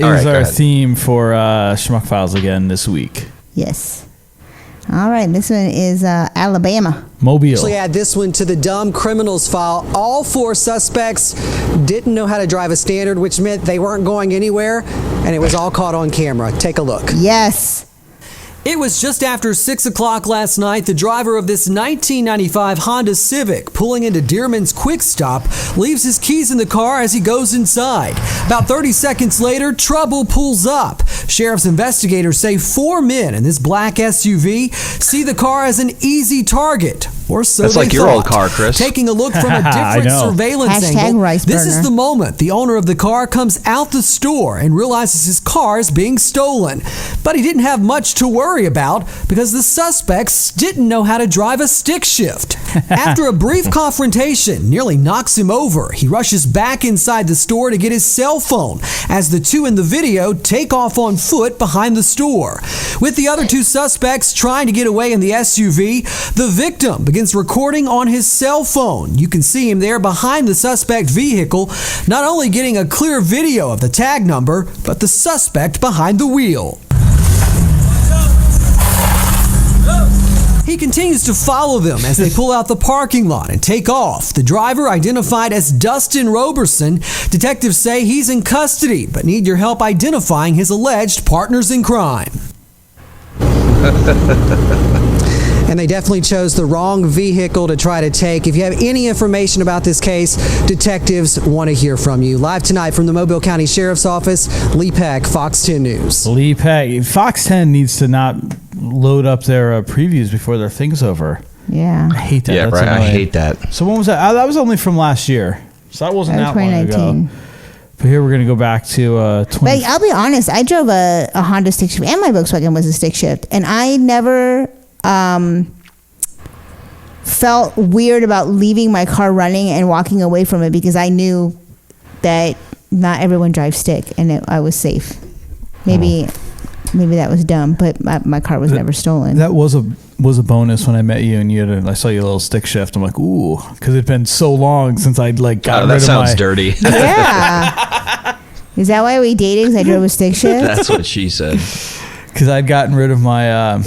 is our theme for Schmuck Files again this week. Yes. All right, this one is Alabama. Mobile. Actually, add this one to the dumb criminals file. All 4 suspects didn't know how to drive a standard, which meant they weren't going anywhere, and it was all caught on camera. Take a look. Yes. It was just after 6 o'clock last night. The driver of this 1995 Honda Civic, pulling into Dearman's Quick Stop, leaves his keys in the car as he goes inside. About 30 seconds later, trouble pulls up. Sheriff's investigators say 4 men in this black SUV see the car as an easy target. Or so That's they like your thought. old car, Chris. Taking a look from a different surveillance angle, this is the moment the owner of the car comes out the store and realizes his car is being stolen. But he didn't have much to worry about because the suspects didn't know how to drive a stick shift. After a brief confrontation nearly knocks him over, he rushes back inside the store to get his cell phone as the two in the video take off on foot behind the store. With the other 2 suspects trying to get away in the SUV, the victim begins recording on his cell phone. You can see him there behind the suspect vehicle, not only getting a clear video of the tag number, but the suspect behind the wheel. He continues to follow them as they pull out the parking lot and take off. The driver, identified as Dustin Roberson, detectives say he's in custody, but need your help identifying his alleged partners in crime. And they definitely chose the wrong vehicle to try to take. If you have any information about this case, detectives want to hear from you. Live tonight from the Mobile County Sheriff's Office, Lee Peck, Fox 10 News. Lee Peck. Fox 10 needs to not load up their previews before their thing's over. Yeah. I hate that. Yeah, That's right. I annoying. hate that. So when was that? That was only from last year. So that wasn't that long 2019. ago. But here we're going to go back to 20. But I'll be honest, I drove a Honda stick shift, and my Volkswagen was a stick shift, and I never felt weird about leaving my car running and walking away from it because I knew that not everyone drives stick, and I was safe. Maybe that was dumb, but my car was never stolen. That was a bonus when I met you, and I saw your little stick shift. I'm like, ooh, because it'd been so long since I'd got rid of that sounds my... dirty. Yeah. Is that why we dated? Because I drove a stick shift? That's what she said. Because I'd gotten rid of my, I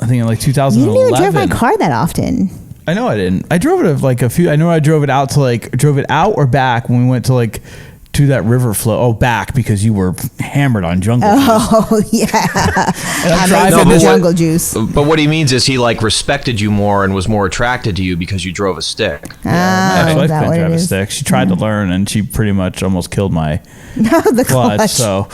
think in 2011. You didn't even drive my car that often. I know I didn't. I drove it a few. I know I drove it out to drove it out or back when we went to that river flow. Oh, back because you were hammered on jungle juice. Oh, yeah. I'm driving jungle juice. But what he means is he respected you more and was more attracted to you because you drove a stick. My ex-wife couldn't drive a is? stick. She tried to learn, and she pretty much almost killed my the clutch. So,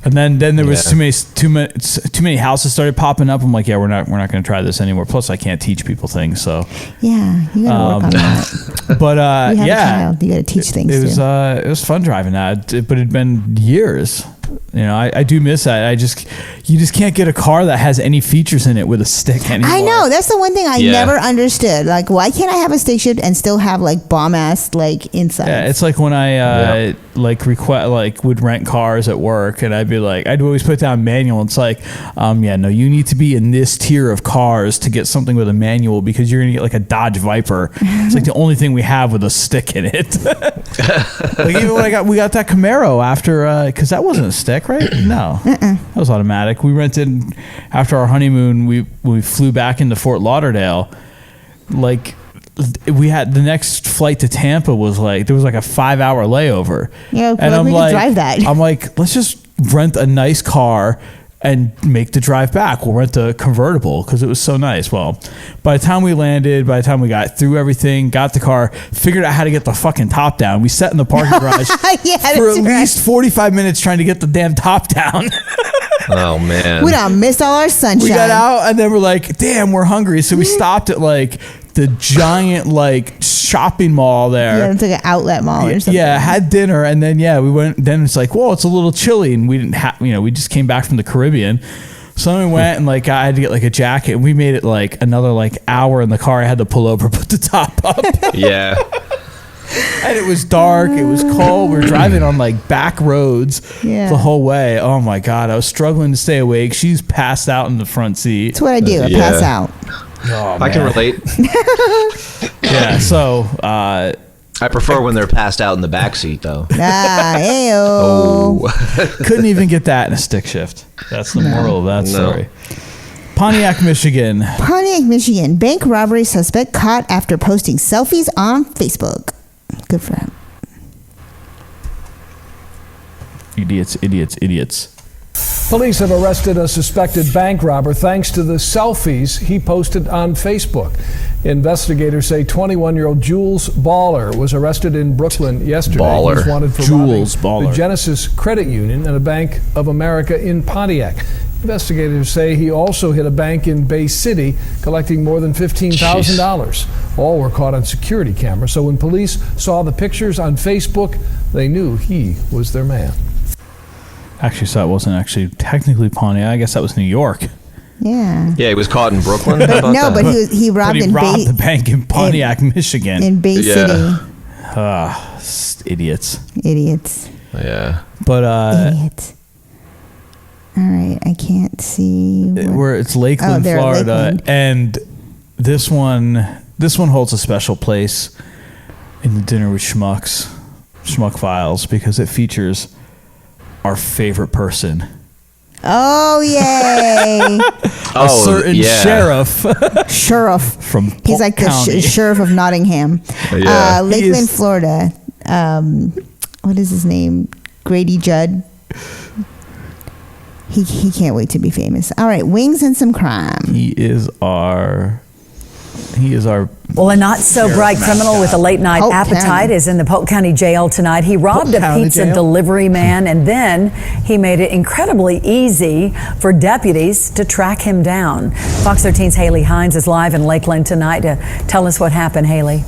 and then there was too many houses started popping up. I'm like, yeah, we're not going to try this anymore. Plus, I can't teach people things. So yeah, you gotta work on that. But you have yeah, a child. You gotta teach things. It was fun driving that, but it'd been years. I do miss that. You just can't get a car that has any features in it with a stick anymore. I know, that's the one thing I never understood. Why can't I have a stick shift and still have bomb ass inside? Yeah, it's like when I would rent cars at work, and I'd always put down manual. It's no, you need to be in this tier of cars to get something with a manual because you're gonna get a Dodge Viper. It's the only thing we have with a stick in it. Even when we got that Camaro after, because that wasn't a stick, right? No, that was automatic. We rented after our honeymoon. We flew back into Fort Lauderdale. We had the next flight to Tampa was there was a 5-hour layover. Yeah, and I'm we could drive that. I'm let's just rent a nice car and make the drive back. We'll rent a convertible because it was so nice. Well, by the time we landed, by the time we got through everything, got the car, figured out how to get the fucking top down. We sat in the parking garage for at least 45 minutes trying to get the damn top down. Oh, man. We done missed all our sunshine. We got out and then we're damn, we're hungry. So we stopped at the giant shopping mall there. Yeah, it's an outlet mall or something. Yeah, had dinner and then we went. Then it's well, it's a little chilly, and we didn't have. We just came back from the Caribbean, so then we went and I had to get a jacket. And we made it another hour in the car. I had to pull over, put the top up. Yeah. And it was dark. It was cold. We were driving on back roads the whole way. Oh my God, I was struggling to stay awake. She's passed out in the front seat. That's what I do. I pass out. Oh, I can relate. Yeah, so I prefer when they're passed out in the back seat, though. Ayo. Couldn't even get that in a stick shift. That's the moral of that story. Pontiac, Michigan. Pontiac, Michigan. Bank robbery suspect caught after posting selfies on Facebook. Good for him. Idiots, idiots, idiots. Police have arrested a suspected bank robber thanks to the selfies he posted on Facebook. Investigators say 21-year-old Jules Baller was arrested in Brooklyn yesterday. Baller. He's wanted for Jules robbing Baller. the Genesis Credit Union and a Bank of America in Pontiac. Investigators say he also hit a bank in Bay City, collecting more than $15,000. All were caught on security cameras. So when police saw the pictures on Facebook, they knew he was their man. Actually, so it wasn't actually technically Pontiac. I guess that was New York. Yeah. Yeah, he was caught in Brooklyn. But he robbed the bank in Pontiac, Michigan. In Bay City. Idiots. Yeah. But idiots. All right, I can't see where it's Lakeland, Florida, Lakeland. and this one holds a special place in the Dinner with Schmuck Files, because it features our favorite person. Oh yay! A certain sheriff. Sheriff from Polk he's like County. the sheriff of Nottingham. Yeah. Lakeland, Florida. What is his name? Grady Judd. He can't wait to be famous. All right, wings and some crime. He is our. Well, a not-so-bright criminal with a late-night appetite is in the Polk County Jail tonight. He robbed a pizza delivery man, and then he made it incredibly easy for deputies to track him down. Fox 13's Haley Hines is live in Lakeland tonight to tell us what happened. Haley.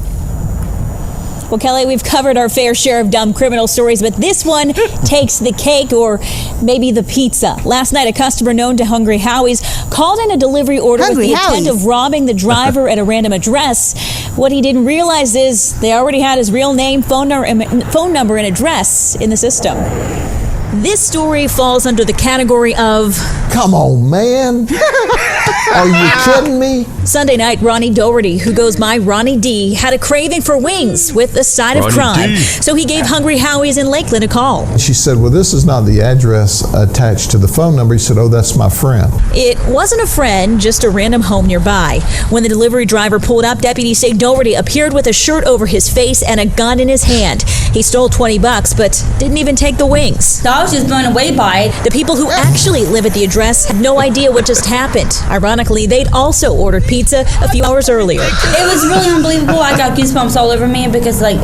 Well, Kelly, we've covered our fair share of dumb criminal stories, but this one takes the cake, or maybe the pizza. Last night, a customer known to Hungry Howie's called in a delivery order with the intent of robbing the driver at a random address. What he didn't realize is they already had his real name, phone number, and address in the system. This story falls under the category of... Come on, man. Are you kidding me? Sunday night, Ronnie Doherty, who goes by Ronnie D, had a craving for wings with a side of Ronnie crime. D. So he gave Hungry Howie's in Lakeland a call. She said, well, this is not the address attached to the phone number. He said, oh, that's my friend. It wasn't a friend, just a random home nearby. When the delivery driver pulled up, deputies say Doherty appeared with a shirt over his face and a gun in his hand. He stole $20, but didn't even take the wings. So I was just blown away by it. The people who actually live at the address had no idea what just happened. Ironically, they'd also ordered pizza a few hours earlier. It was really unbelievable. I got goosebumps all over me because, like,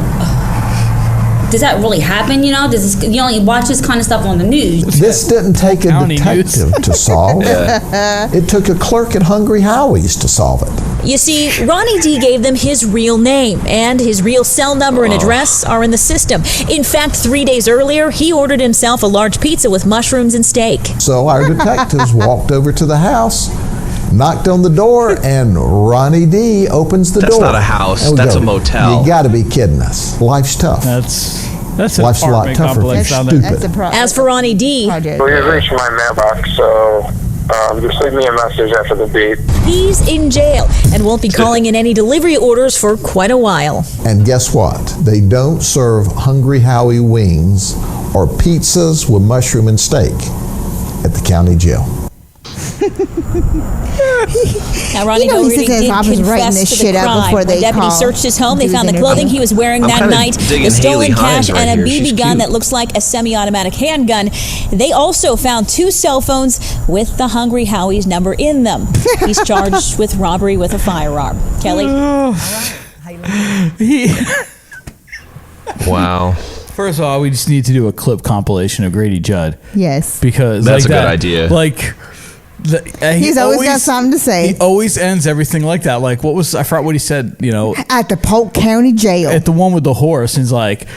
does that really happen? You know, you only watch this kind of stuff on the news. This didn't take a detective to solve. It took a clerk at Hungry Howie's to solve it. You see, Ronnie D gave them his real name, and his real cell number and address are in the system. In fact, 3 days earlier, he ordered himself a large pizza with mushrooms and steak. So our detectives walked over to the house, knocked on the door, and Ronnie D opens the door. That's not a house. And we That's go, a motel. You got to be kidding us. Life's tough. That's Life's a lot tougher if you're stupid. As for Ronnie D, Well, you've reached my mailbox, so just leave me a message after the beep. he's in jail and won't be calling in any delivery orders for quite a while. And guess what? They don't serve Hungry Howie wings or pizzas with mushroom and steak at the county jail. Now, Ronnie Doherty did confess to the crime. When deputies searched his home, they found the clothing he was wearing that night, the stolen cash, and a BB gun that looks like a semi-automatic handgun. They also found 2 cell phones with the Hungry Howie's number in them. He's charged with robbery with a firearm. Kelly? Wow. First of all, we just need to do a clip compilation of Grady Judd. Yes. Because that's a good idea. Like, he's always got something to say. He always ends everything like that. Like, I forgot what he said, you know. At the Polk County Jail. At the one with the horse. He's like,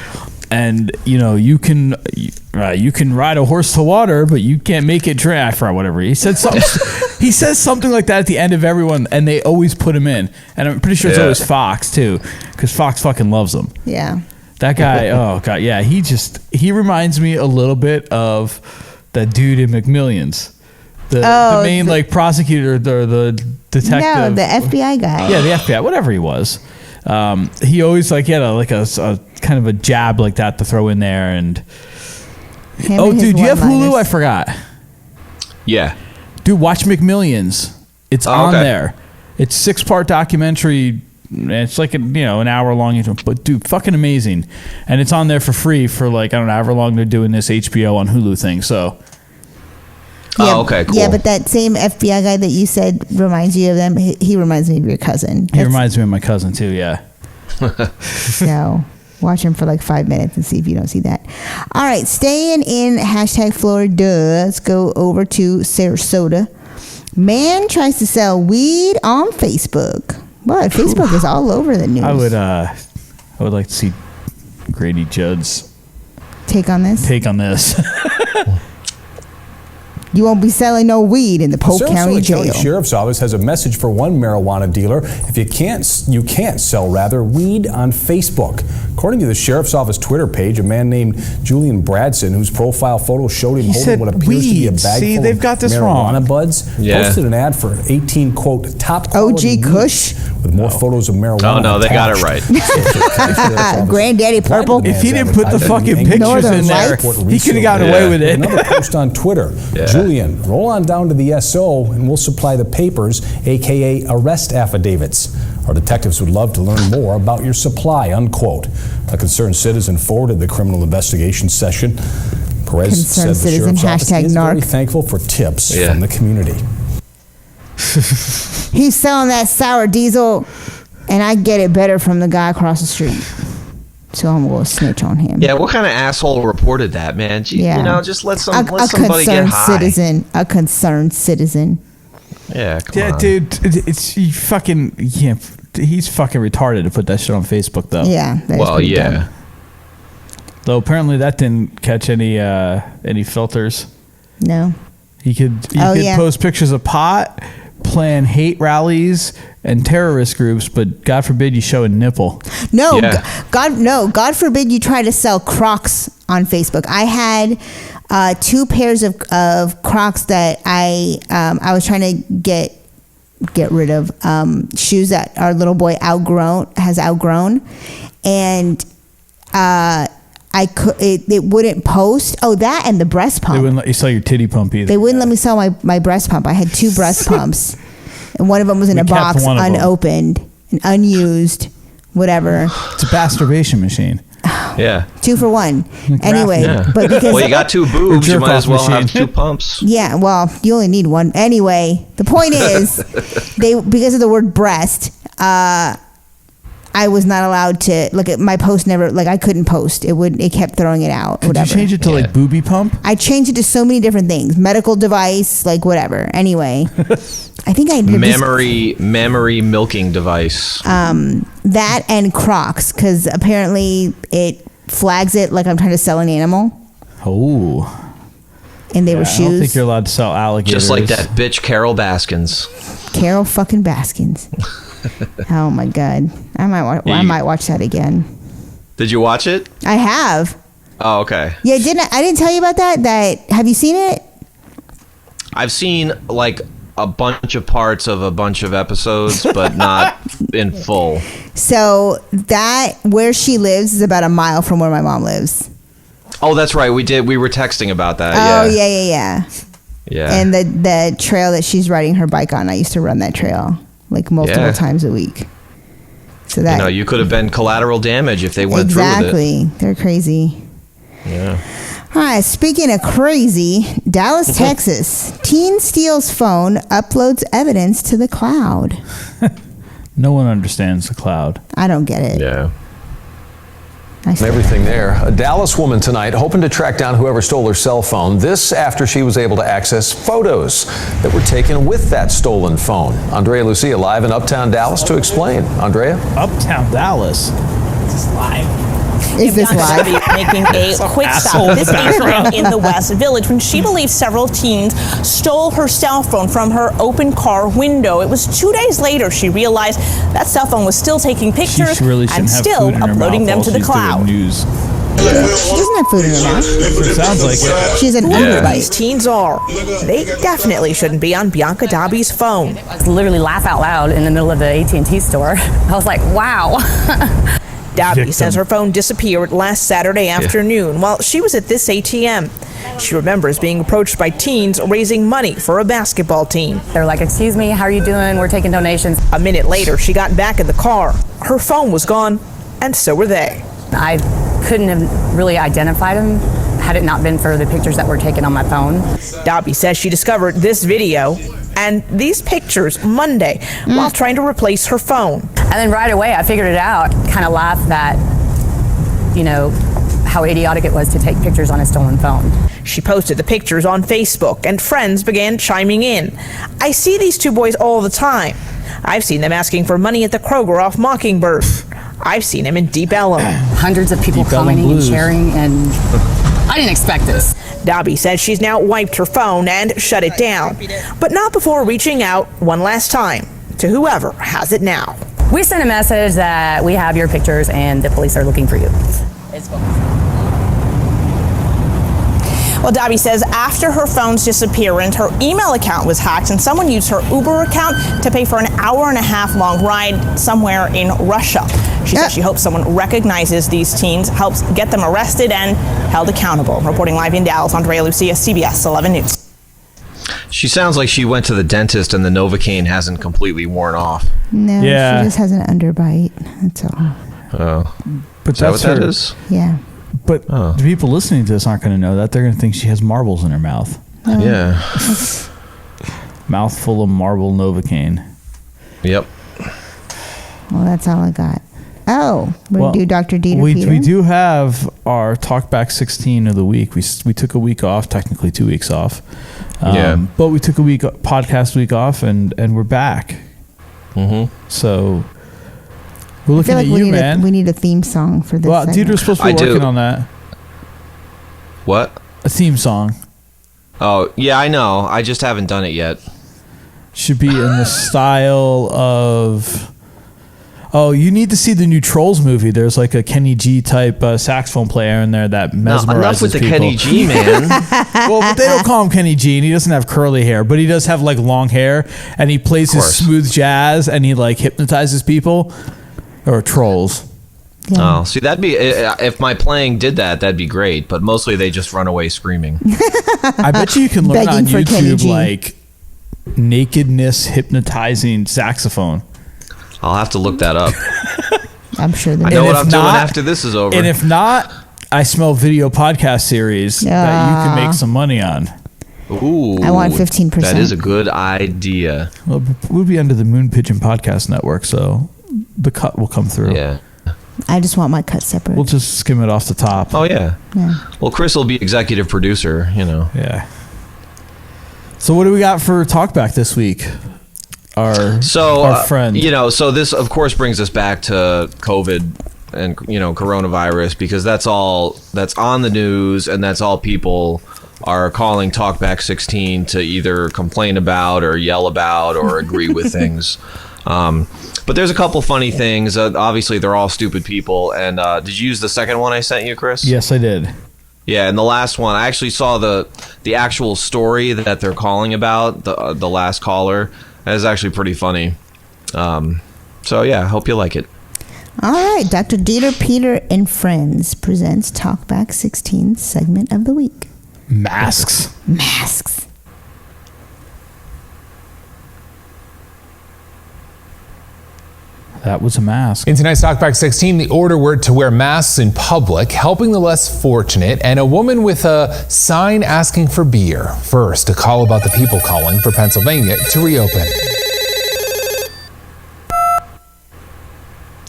and, you know, you can ride a horse to water, but you can't make it drink. I forgot whatever. He said something. He says something like that at the end of everyone, and they always put him in. And I'm pretty sure it's always Fox, too, because Fox fucking loves him. Yeah. That guy, oh god, yeah, he reminds me a little bit of that dude in McMillions, the main like prosecutor or the detective. No, the FBI guy. Yeah, the FBI, whatever he was. He always like had a kind of a jab like that to throw in there. And dude, do you have Hulu? I forgot. Yeah, dude, watch McMillions. It's on there. It's 6-part documentary. It's like an hour long, but dude, fucking amazing, and it's on there for free for like I don't know however long they're doing this HBO on Hulu thing. So Yeah, oh, okay, cool. Yeah, but that same FBI guy that you said reminds you of them, he reminds me of your cousin. He reminds me of my cousin too, yeah. So watch him for like 5 minutes and see if you don't see that. All right, staying in hashtag Florida, let's go over to Sarasota. Man tries to sell weed on Facebook. Boy, Facebook is all over the news. I would like to see Grady Judd's take on this. You won't be selling no weed in the Polk County Jail. County Sheriff's Office has a message for one marijuana dealer. If you can't sell weed on Facebook. According to the Sheriff's Office Twitter page, a man named Julian Bradson, whose profile photo showed him holding what appears to be a bag full of marijuana buds, posted an ad for 18, quote, top quality OG Kush with more photos of marijuana. Oh, no, they got it right. Granddaddy Purple. If he didn't put the fucking pictures in there, he could have gotten away with it. Another post on Twitter. Julian, roll on down to the SO and we'll supply the papers, a.k.a. arrest affidavits. Our detectives would love to learn more about your supply, unquote. A concerned citizen forwarded the criminal investigation session. Perez said the Sheriff's Office is very thankful for tips from the community. He's selling that sour diesel, and I get it better from the guy across the street. So I'm going to snitch on him. Yeah, what kind of asshole reported that, man? Yeah. You know, just let somebody get high. A concerned citizen. Yeah, come on. Dude, he's fucking retarded to put that shit on Facebook, though. Yeah. Well, yeah. dumb. Though apparently that didn't catch any filters. No. You could post pictures of pot, plan hate rallies and terrorist groups, but God forbid you show a nipple. No, God forbid you try to sell Crocs on Facebook. I had 2 pairs of Crocs that I was trying to get rid of, shoes that our little boy has outgrown, and it wouldn't post. Oh, that and the breast pump. They wouldn't let you sell your titty pump either. They wouldn't let me sell my breast pump. I had 2 breast pumps, and one of them was in a box, unopened and unused, whatever. It's a masturbation machine. Yeah. 2 for 1. Anyway, but because you got 2 boobs, you might as well have 2 pumps. Yeah, well, you only need 1. Anyway, the point is, because of the word breast, I was not allowed to look at my post. I couldn't post. It kept throwing it out. Did you change it to like booby pump? I changed it to so many different things. Medical device, like whatever. Anyway, I think I did memory milking device. That and Crocs, because apparently it flags it like I'm trying to sell an animal. Oh. And they were shoes. I don't think you're allowed to sell alligators. Just like that bitch Carol Baskins. Carol fucking Baskins. Oh my God! I might watch that again. Did you watch it? I have. Oh, okay. Yeah, I didn't tell you about that. Have you seen it? I've seen like a bunch of parts of a bunch of episodes, but not in full. So where she lives is about a mile from where my mom lives. Oh, that's right. We were texting about that. Oh yeah. Yeah. And the trail that she's riding her bike on, I used to run that trail like multiple times a week. So that you could have been collateral damage if they went through with it. Exactly. They're crazy. Yeah. All right, speaking of crazy, Dallas, Texas. Teen steals phone, uploads evidence to the cloud. No one understands the cloud. I don't get it. Yeah. Everything there. A Dallas woman tonight hoping to track down whoever stole her cell phone. This after she was able to access photos that were taken with that stolen phone. Andrea Lucia live in Uptown Dallas to explain. Andrea? Uptown Dallas? This is live. Is this live? Making a quick stop this evening in the West Village when she believes several teens stole her cell phone from her open car window. It was 2 days later she realized that cell phone was still taking pictures and still uploading them to the cloud. She doesn't have food in her mouth. It sounds like it. She's an Whoever these teens are, they definitely shouldn't be on Bianca Dobby's phone. I literally laugh out loud in the middle of the AT&T store. I was like, wow. Dobby says her phone disappeared last Saturday afternoon while she was at this ATM. She remembers being approached by teens raising money for a basketball team. They're like, excuse me, how are you doing? We're taking donations. A minute later, she got back in the car. Her phone was gone, and so were they. I couldn't have really identified them had it not been for the pictures that were taken on my phone. Dobby says she discovered this video and these pictures Monday while trying to replace her phone. And then right away I figured it out, kind of laughed at, how idiotic it was to take pictures on a stolen phone. She posted the pictures on Facebook and friends began chiming in. I see these two boys all the time. I've seen them asking for money at the Kroger off Mockingbird. I've seen him in Deep Ellum. Hundreds of people commenting and sharing, and I didn't expect this. Dobby says she's now wiped her phone and shut it down, but not before reaching out one last time to whoever has it now. We sent a message that we have your pictures and the police are looking for you. Well, Dobby says after her phone's disappearance, her email account was hacked and someone used her Uber account to pay for an hour-and-a-half long ride somewhere in Russia. She says she hopes someone recognizes these teens, helps get them arrested and held accountable. Reporting live in Dallas, Andrea Lucia, CBS 11 News. She sounds like she went to the dentist and the Novocaine hasn't completely worn off. No, she just has an underbite. That's all. Oh. But is that what that is? Yeah. But the people listening to this aren't going to know that. They're going to think she has marbles in her mouth. Yeah. Mouth full of marble Novocaine. Yep. Well, that's all I got. Oh, we're do Dr. Dieter we Peter? We do have our Talkback 16 of the week. We took a week off, technically 2 weeks off. But we took a podcast week off, and we're back. Mm-hmm. So we're looking at you, man. We need a theme song for this. Well, Dieter's supposed to be working on that. What? A theme song. Oh, yeah, I know. I just haven't done it yet. Should be in the style of... Oh, you need to see the new Trolls movie. There's like a Kenny G type saxophone player in there that mesmerizes people. Enough with the Kenny G, man. Well, but they don't call him Kenny G, and he doesn't have curly hair, but he does have like long hair, and he plays his smooth jazz, and he like hypnotizes people, or trolls. Yeah. Oh, see, that'd be if my playing did that, that'd be great. But mostly they just run away screaming. I bet you can learn on YouTube like nakedness hypnotizing saxophone. I'll have to look that up. I'm sure that I know what I'm doing after this is over. And if not, I smell video podcast series that you can make some money on. Ooh, I want 15%. That is a good idea. Well, we'll be under the Moon Pigeon Podcast Network, so the cut will come through. Yeah. I just want my cut separate. We'll just skim it off the top. Oh, yeah. Well, Chris will be executive producer, you know. Yeah. So what do we got for Talkback this week? Our friend. You know, so this, of course, brings us back to COVID and, coronavirus, because that's all that's on the news, and that's all people are calling Talkback 16 to either complain about or yell about or agree with things. But there's a couple funny things. Obviously, they're all stupid people. And did you use the second one I sent you, Chris? Yes, I did. Yeah, and the last one, I actually saw the actual story that they're calling about, the last caller. That is actually pretty funny. So, yeah, I hope you like it. All right, Dr. Dieter Peter and Friends presents Talkback 16 segment of the week. Masks. That was a mask. In tonight's Talkback 16, the order were to wear masks in public, helping the less fortunate, and a woman with a sign asking for beer. First, a call about the people calling for Pennsylvania to reopen.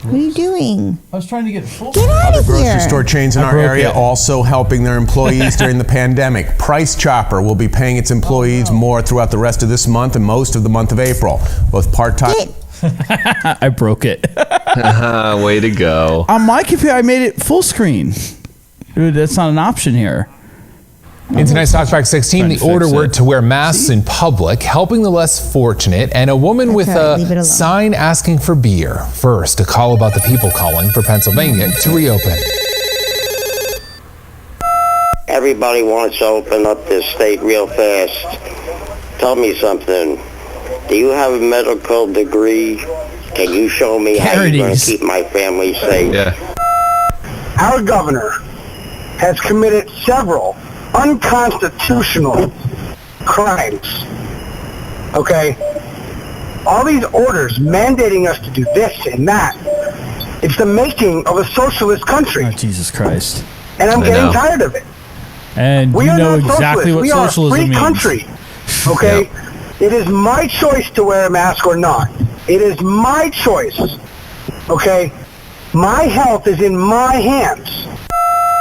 What are you doing? I was trying to get full. Get out of Grocery here. store chains in our area also helping their employees during the pandemic. Price Chopper will be paying its employees more throughout the rest of this month and most of the month of April. Both part-time... I broke it. Way to go. On my computer, I made it full screen. Dude, that's not an option here. In tonight's Talkback 16, the order were to wear masks in public, helping the less fortunate, and a woman with a sign asking for beer. First, a call about the people calling for Pennsylvania to reopen. Everybody wants to open up this state real fast. Tell me something. Do you have a medical degree? Can you show me how you're going to keep my family safe? Yeah. Our governor has committed several unconstitutional crimes. Okay? All these orders mandating us to do this and that. It's the making of a socialist country. Oh, Jesus Christ. And I'm getting tired of it. And we you are know not exactly what socialists. We are a socialism free means. country. Okay? It is my choice to wear a mask or not. It is my choice. Okay? My health is in my hands.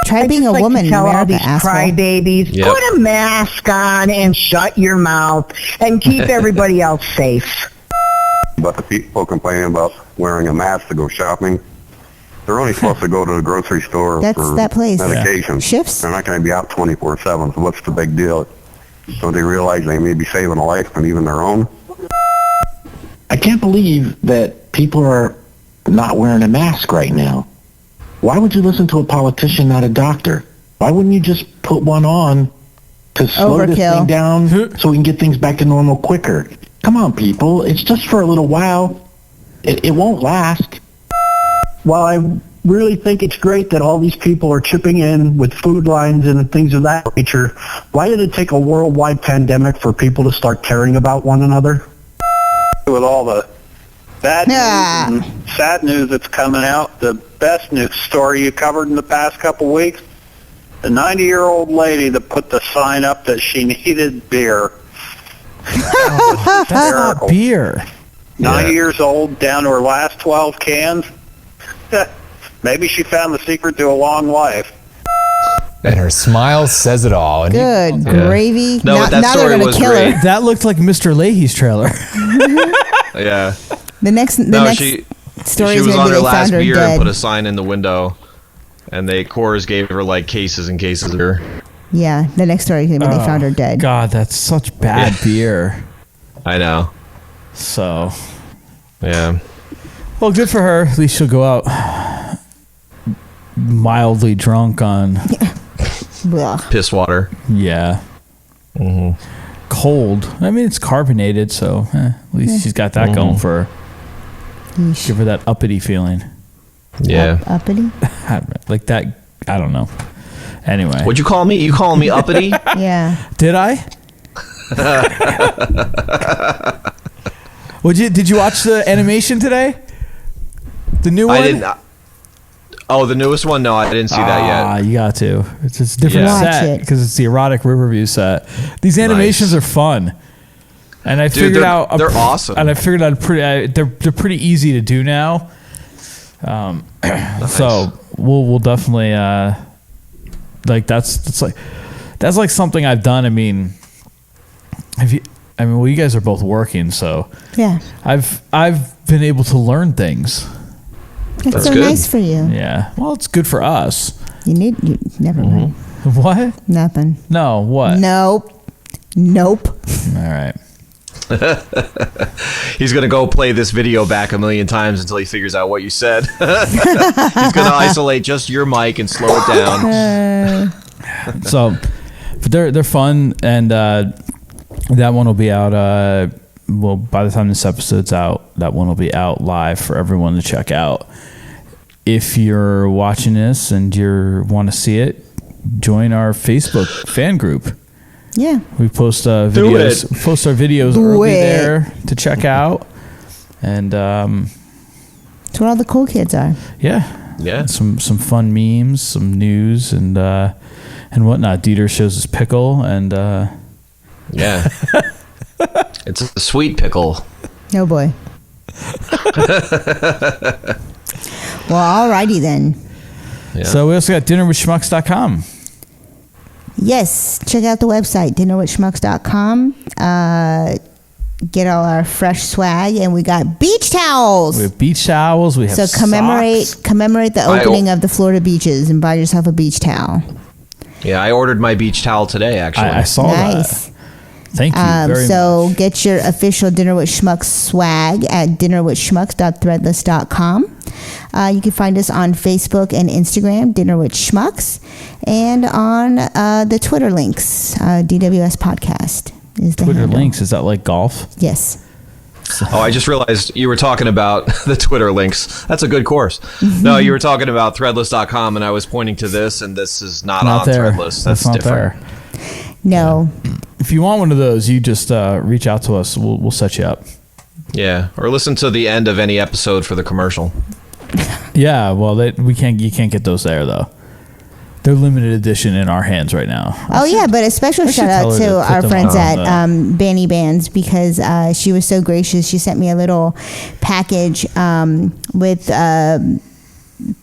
Try being a woman in Tell all America, these asshole. crybabies, Yep. put a mask on and shut your mouth and keep everybody else safe. But the people complaining about wearing a mask to go shopping, they're only supposed to go to the grocery store That's for that place. medication. Shifts? They're not going to be out 24/7, so what's the big deal? Don't they realize they may be saving a life and even their own? I can't believe that people are not wearing a mask right now. Why would you listen to a politician, not a doctor? Why wouldn't you just put one on to slow this thing down so we can get things back to normal quicker? Come on, people. It's just for a little while. It won't last. While I really think it's great that all these people are chipping in with food lines and things of that nature, why did it take a worldwide pandemic for people to start caring about one another? With all the bad news and sad news that's coming out, the best news story you covered in the past couple weeks, the 90-year-old lady that put the sign up that she needed beer. That's not beer. 90 years old, down to her last 12 cans. Maybe she found the secret to a long life. And her smile says it all. And Good gravy. No, now, that now they're story gonna was kill great. her. That looked like Mr. Leahy's trailer. Yeah. The next she story she is was gonna on be her they last found her beer dead. and put a sign in the window, and Coors gave her like cases and cases of beer. Yeah, the next story is gonna be they found her dead. God, that's such bad beer. I know. So, yeah. Well, good for her. At least she'll go out mildly drunk on Piss water. Yeah. Mm-hmm. Cold. I mean, it's carbonated, so at least she's got that going for her. Yeesh. Give her that uppity feeling. Yeah. Uppity? Like that. I don't know. Anyway. What'd you call me? You calling me uppity? Yeah. Did I? Did you watch the animation today? The new one? I didn't. Oh, the newest one? No, I didn't see that yet. You got to. It's a different set because it's the erotic Riverview set. These animations are fun, and I figured out they're awesome. And I figured out they're pretty easy to do now. Nice. So we'll definitely like that's like something I've done. I mean, well, you guys are both working, so Yeah. I've been able to learn things. That's so good. Nice for you. Yeah. Well, it's good for us. You never mind. What? Nothing. No. What? Nope. All right. He's gonna go play this video back a million times until he figures out what you said. He's gonna isolate just your mic and slow it down. So, but they're fun, and that one will be out. Well, by the time this episode's out, that one will be out live for everyone to check out. If you're watching this and you want to see it, join our Facebook fan group. Yeah. We post videos. Post our videos early there to check out, and That's where all the cool kids are. Yeah. Some fun memes, some news, and whatnot. Dieter shows his pickle, and yeah, it's a sweet pickle. Oh boy. Well, alrighty then. Yeah. So we also got dinnerwithschmucks.com. Yes, check out the website, dinnerwithschmucks.com. Get all our fresh swag, and we got beach towels. We have beach towels. We have so socks. commemorate the opening of the Florida beaches and buy yourself a beach towel. Yeah, I ordered my beach towel today. Actually, I saw Nice. that. Thank you very much. So get your official Dinner with Schmucks swag at dinnerwithschmucks.threadless.com. You can find us on Facebook and Instagram, Dinner with Schmucks, and on the Twitter links, DWS Podcast is the Twitter handle. links. Is that like golf? Yes. Oh, I just realized you were talking about the Twitter links. That's a good course. No, you were talking about threadless.com, and I was pointing to this, and this is not on there. Threadless. That's not different. there. No. If you want one of those, you just reach out to us. We'll set you up. Yeah, or listen to the end of any episode for the commercial. Yeah, well, you can't get those there though. They're limited edition in our hands right now. Oh yeah, but a special shout out to our friends at Banny Bands, because she was so gracious. She sent me a little package with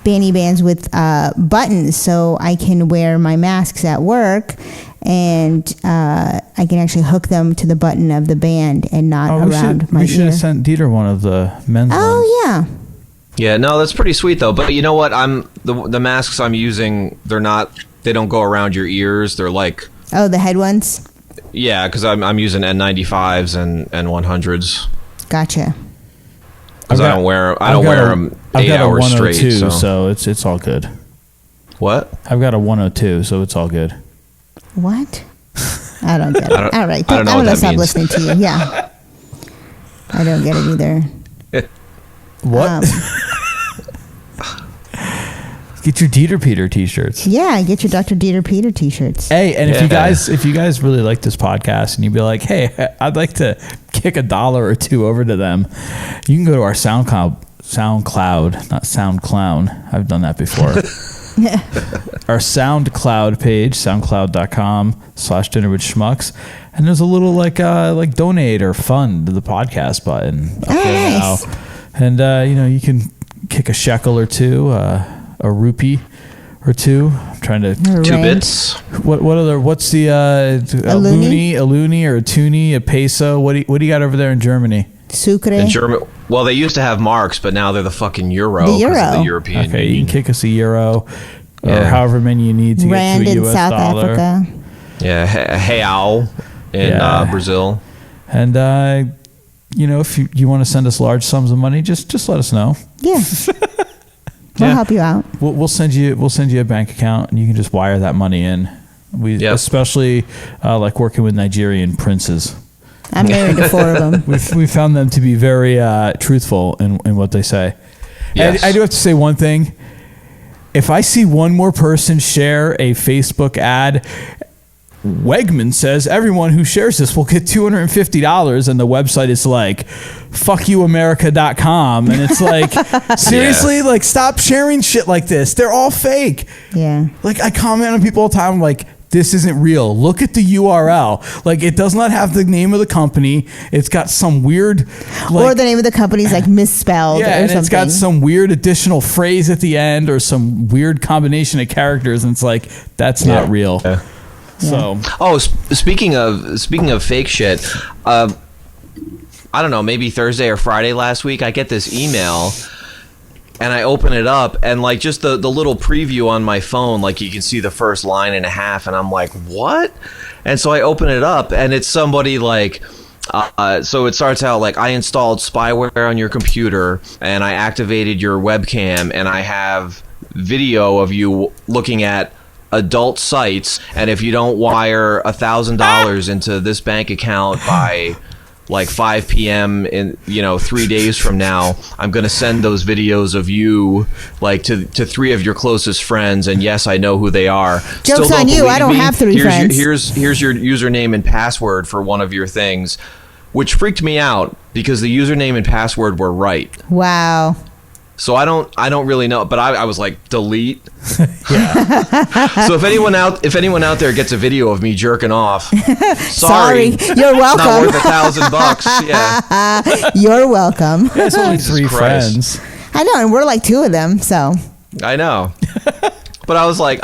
Banny Bands with buttons, so I can wear my masks at work, and I can actually hook them to the button of the band and not around my ear. We should have sent Dieter one of the men's ones. Oh yeah. Yeah, no, that's pretty sweet though. But you know what? The masks I'm using. They don't go around your ears. They're like. Oh, the head ones. Yeah, because I'm using N95s and N100s. Gotcha. Because I don't wear them 8 hours straight. So it's all good. What? I've got a 102, so it's all good. What? I don't get it. All right, I don't know I'm what gonna that stop means. listening to you. Yeah. I don't get it either. What? Get your Dieter Peter t-shirts. Yeah, get your Dr. Dieter Peter t-shirts. Hey, and if you guys really like this podcast and you'd be like, hey, I'd like to kick $1 or $2 over to them, you can go to our SoundCloud, not SoundClown. I've done that before. Our SoundCloud page, soundcloud.com/Dinner with Schmucks, and there's a little like donate or fund to the podcast button up there now. And you can kick a shekel or two, a rupee or two. I'm trying to 2 bits. What's the a loonie or a toonie, a peso? What do you got over there in Germany? Sucre. In Germany, well, they used to have marks, but now they're the fucking euro. The euro. Of the European Okay, Union. you can kick us a euro or however many you need to Rand get to a in US South dollar. Africa. Yeah, real in Brazil. And if you want to send us large sums of money, just let us know. Yeah. We'll help you out. We'll send you a bank account, and you can just wire that money in. We especially like working with Nigerian princes. I'm married to 4 of them. We found them to be very truthful in what they say. Yes. And I do have to say one thing. If I see one more person share a Facebook ad, Wegman says everyone who shares this will get $250, and the website is like fuckyouamerica.com, and it's like seriously, like stop sharing shit like this. They're all fake. Yeah. Like I comment on people all the time, I'm like, this isn't real. Look at the URL. Like it does not have the name of the company. It's got some weird or the name of the company's like misspelled or and something. It's got some weird additional phrase at the end or some weird combination of characters, and it's like that's not real. Yeah. So speaking of fake shit, I don't know, maybe Thursday or Friday last week, I get this email and I open it up, and like just the little preview on my phone, like you can see the first line and a half, and I'm like, what? And so I open it up, and it's somebody like so it starts out like, I installed spyware on your computer and I activated your webcam, and I have video of you looking at adult sites, and if you don't wire $1,000 into this bank account by like 5 p.m. in 3 days from now, I'm gonna send those videos of you like to 3 of your closest friends, and yes, I know who they are. Joke's on you, I don't have 3 friends. Here's your username and password for one of your things, which freaked me out because the username and password were right. Wow. So I don't really know, but I was like, delete. Yeah. So if anyone out there gets a video of me jerking off, sorry, you're welcome. It's not worth $1,000. Yeah. You're welcome. It's only 3 friends. I know, and we're like 2 of them, so. I know. But I was like,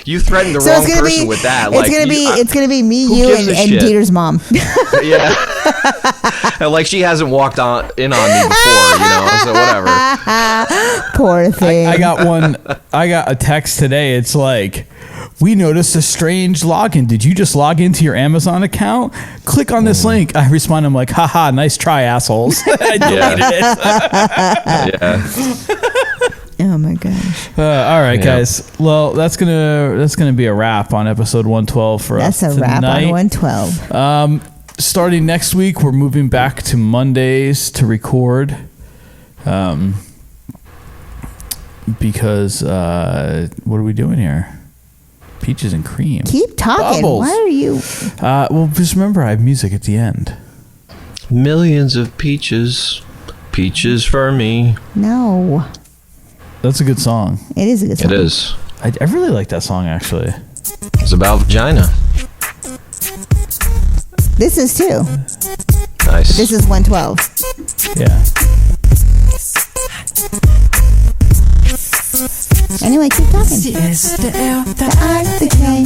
you threatened the wrong person with that. It's gonna be me, you, and Dieter's mom. Yeah. And like she hasn't walked in on me before, so whatever. Poor thing. I got a text today. It's like, we noticed a strange login. Did you just log into your Amazon account? Click on this link. I respond, I'm like, haha, nice try, assholes. I deleted it. Yeah. Oh my gosh. All right, guys. Well, that's gonna be a wrap on episode 112 for us tonight. That's a wrap on 112. Starting next week, we're moving back to Mondays to record. Because what are we doing here? Peaches and cream. Keep talking. Bubbles. Why are you? Well, just remember, I have music at the end. Millions of peaches for me. No. That's a good song. It is a good song. It is. I really like that song, actually. It's about vagina. This is too. Nice. This is 112. Yeah. Anyway, keep talking. The R, the K.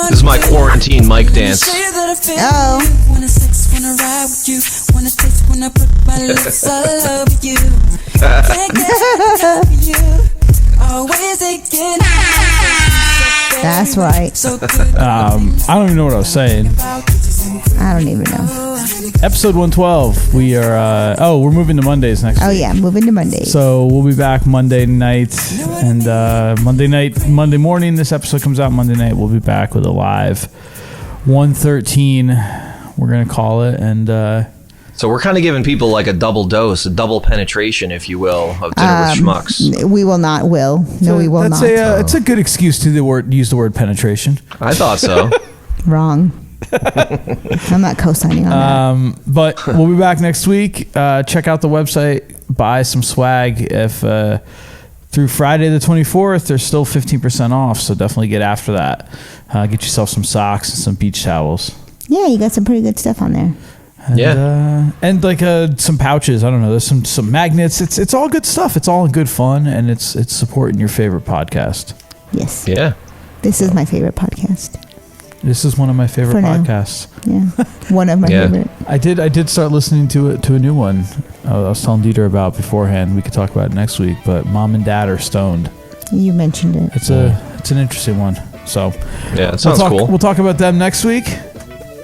This is my quarantine mic dance. Oh. That's right. I don't even know what I was saying. I don't even know. Episode 112. We are. We're moving to Mondays next week. Oh yeah, moving to Mondays. So we'll be back Monday night, and Monday morning. This episode comes out Monday night. We'll be back with a live 113. We're gonna call it, and so we're kind of giving people like a double dose, a double penetration, if you will, of Dinner with Schmucks. We will not. Will no, we will not. It's a good excuse to use the word penetration. I thought so. Wrong. I'm not co-signing on that. But we'll be back next week. Check out the website. Buy some swag. If through Friday the 24th, there's still 15% off. So definitely get after that. Get yourself some socks and some beach towels. Yeah, you got some pretty good stuff on there. And, and like some pouches. I don't know. There's some magnets. It's all good stuff. It's all good fun, and it's supporting your favorite podcast. Yes. Yeah. This is my favorite podcast. This is one of my favorite podcasts. Yeah, one of my favorite. I did start listening to a new one. I was telling Dieter about beforehand. We could talk about it next week. But Mom and Dad Are Stoned. You mentioned it. It's an interesting one. So yeah, it sounds cool. We'll talk about them next week.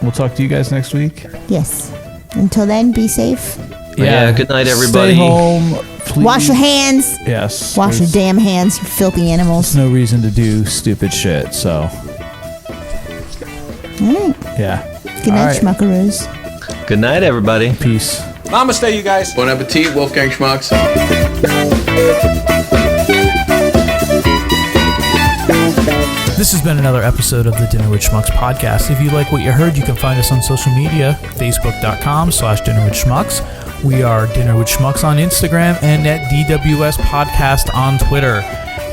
We'll talk to you guys next week. Yes. Until then, be safe. Yeah. Good night, everybody. Stay home. Please. Wash your hands. Yes. Wash your damn hands, you filthy animals. There's no reason to do stupid shit. So. All right. Yeah. Good night, Schmuckaroos. Good night, everybody. Peace. Namaste, you guys. Bon appetit, Wolfgang Schmucks. This has been another episode of the Dinner with Schmucks podcast. If you like what you heard, you can find us on social media, facebook.com/Dinner with Schmucks. We are Dinner with Schmucks on Instagram and at DWS Podcast on Twitter.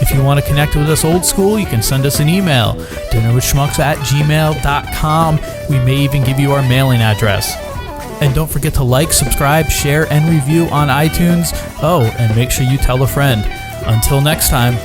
If you want to connect with us old school, you can send us an email, dinnerwithschmucks@gmail.com. We may even give you our mailing address. And don't forget to like, subscribe, share, and review on iTunes. Oh, and make sure you tell a friend. Until next time.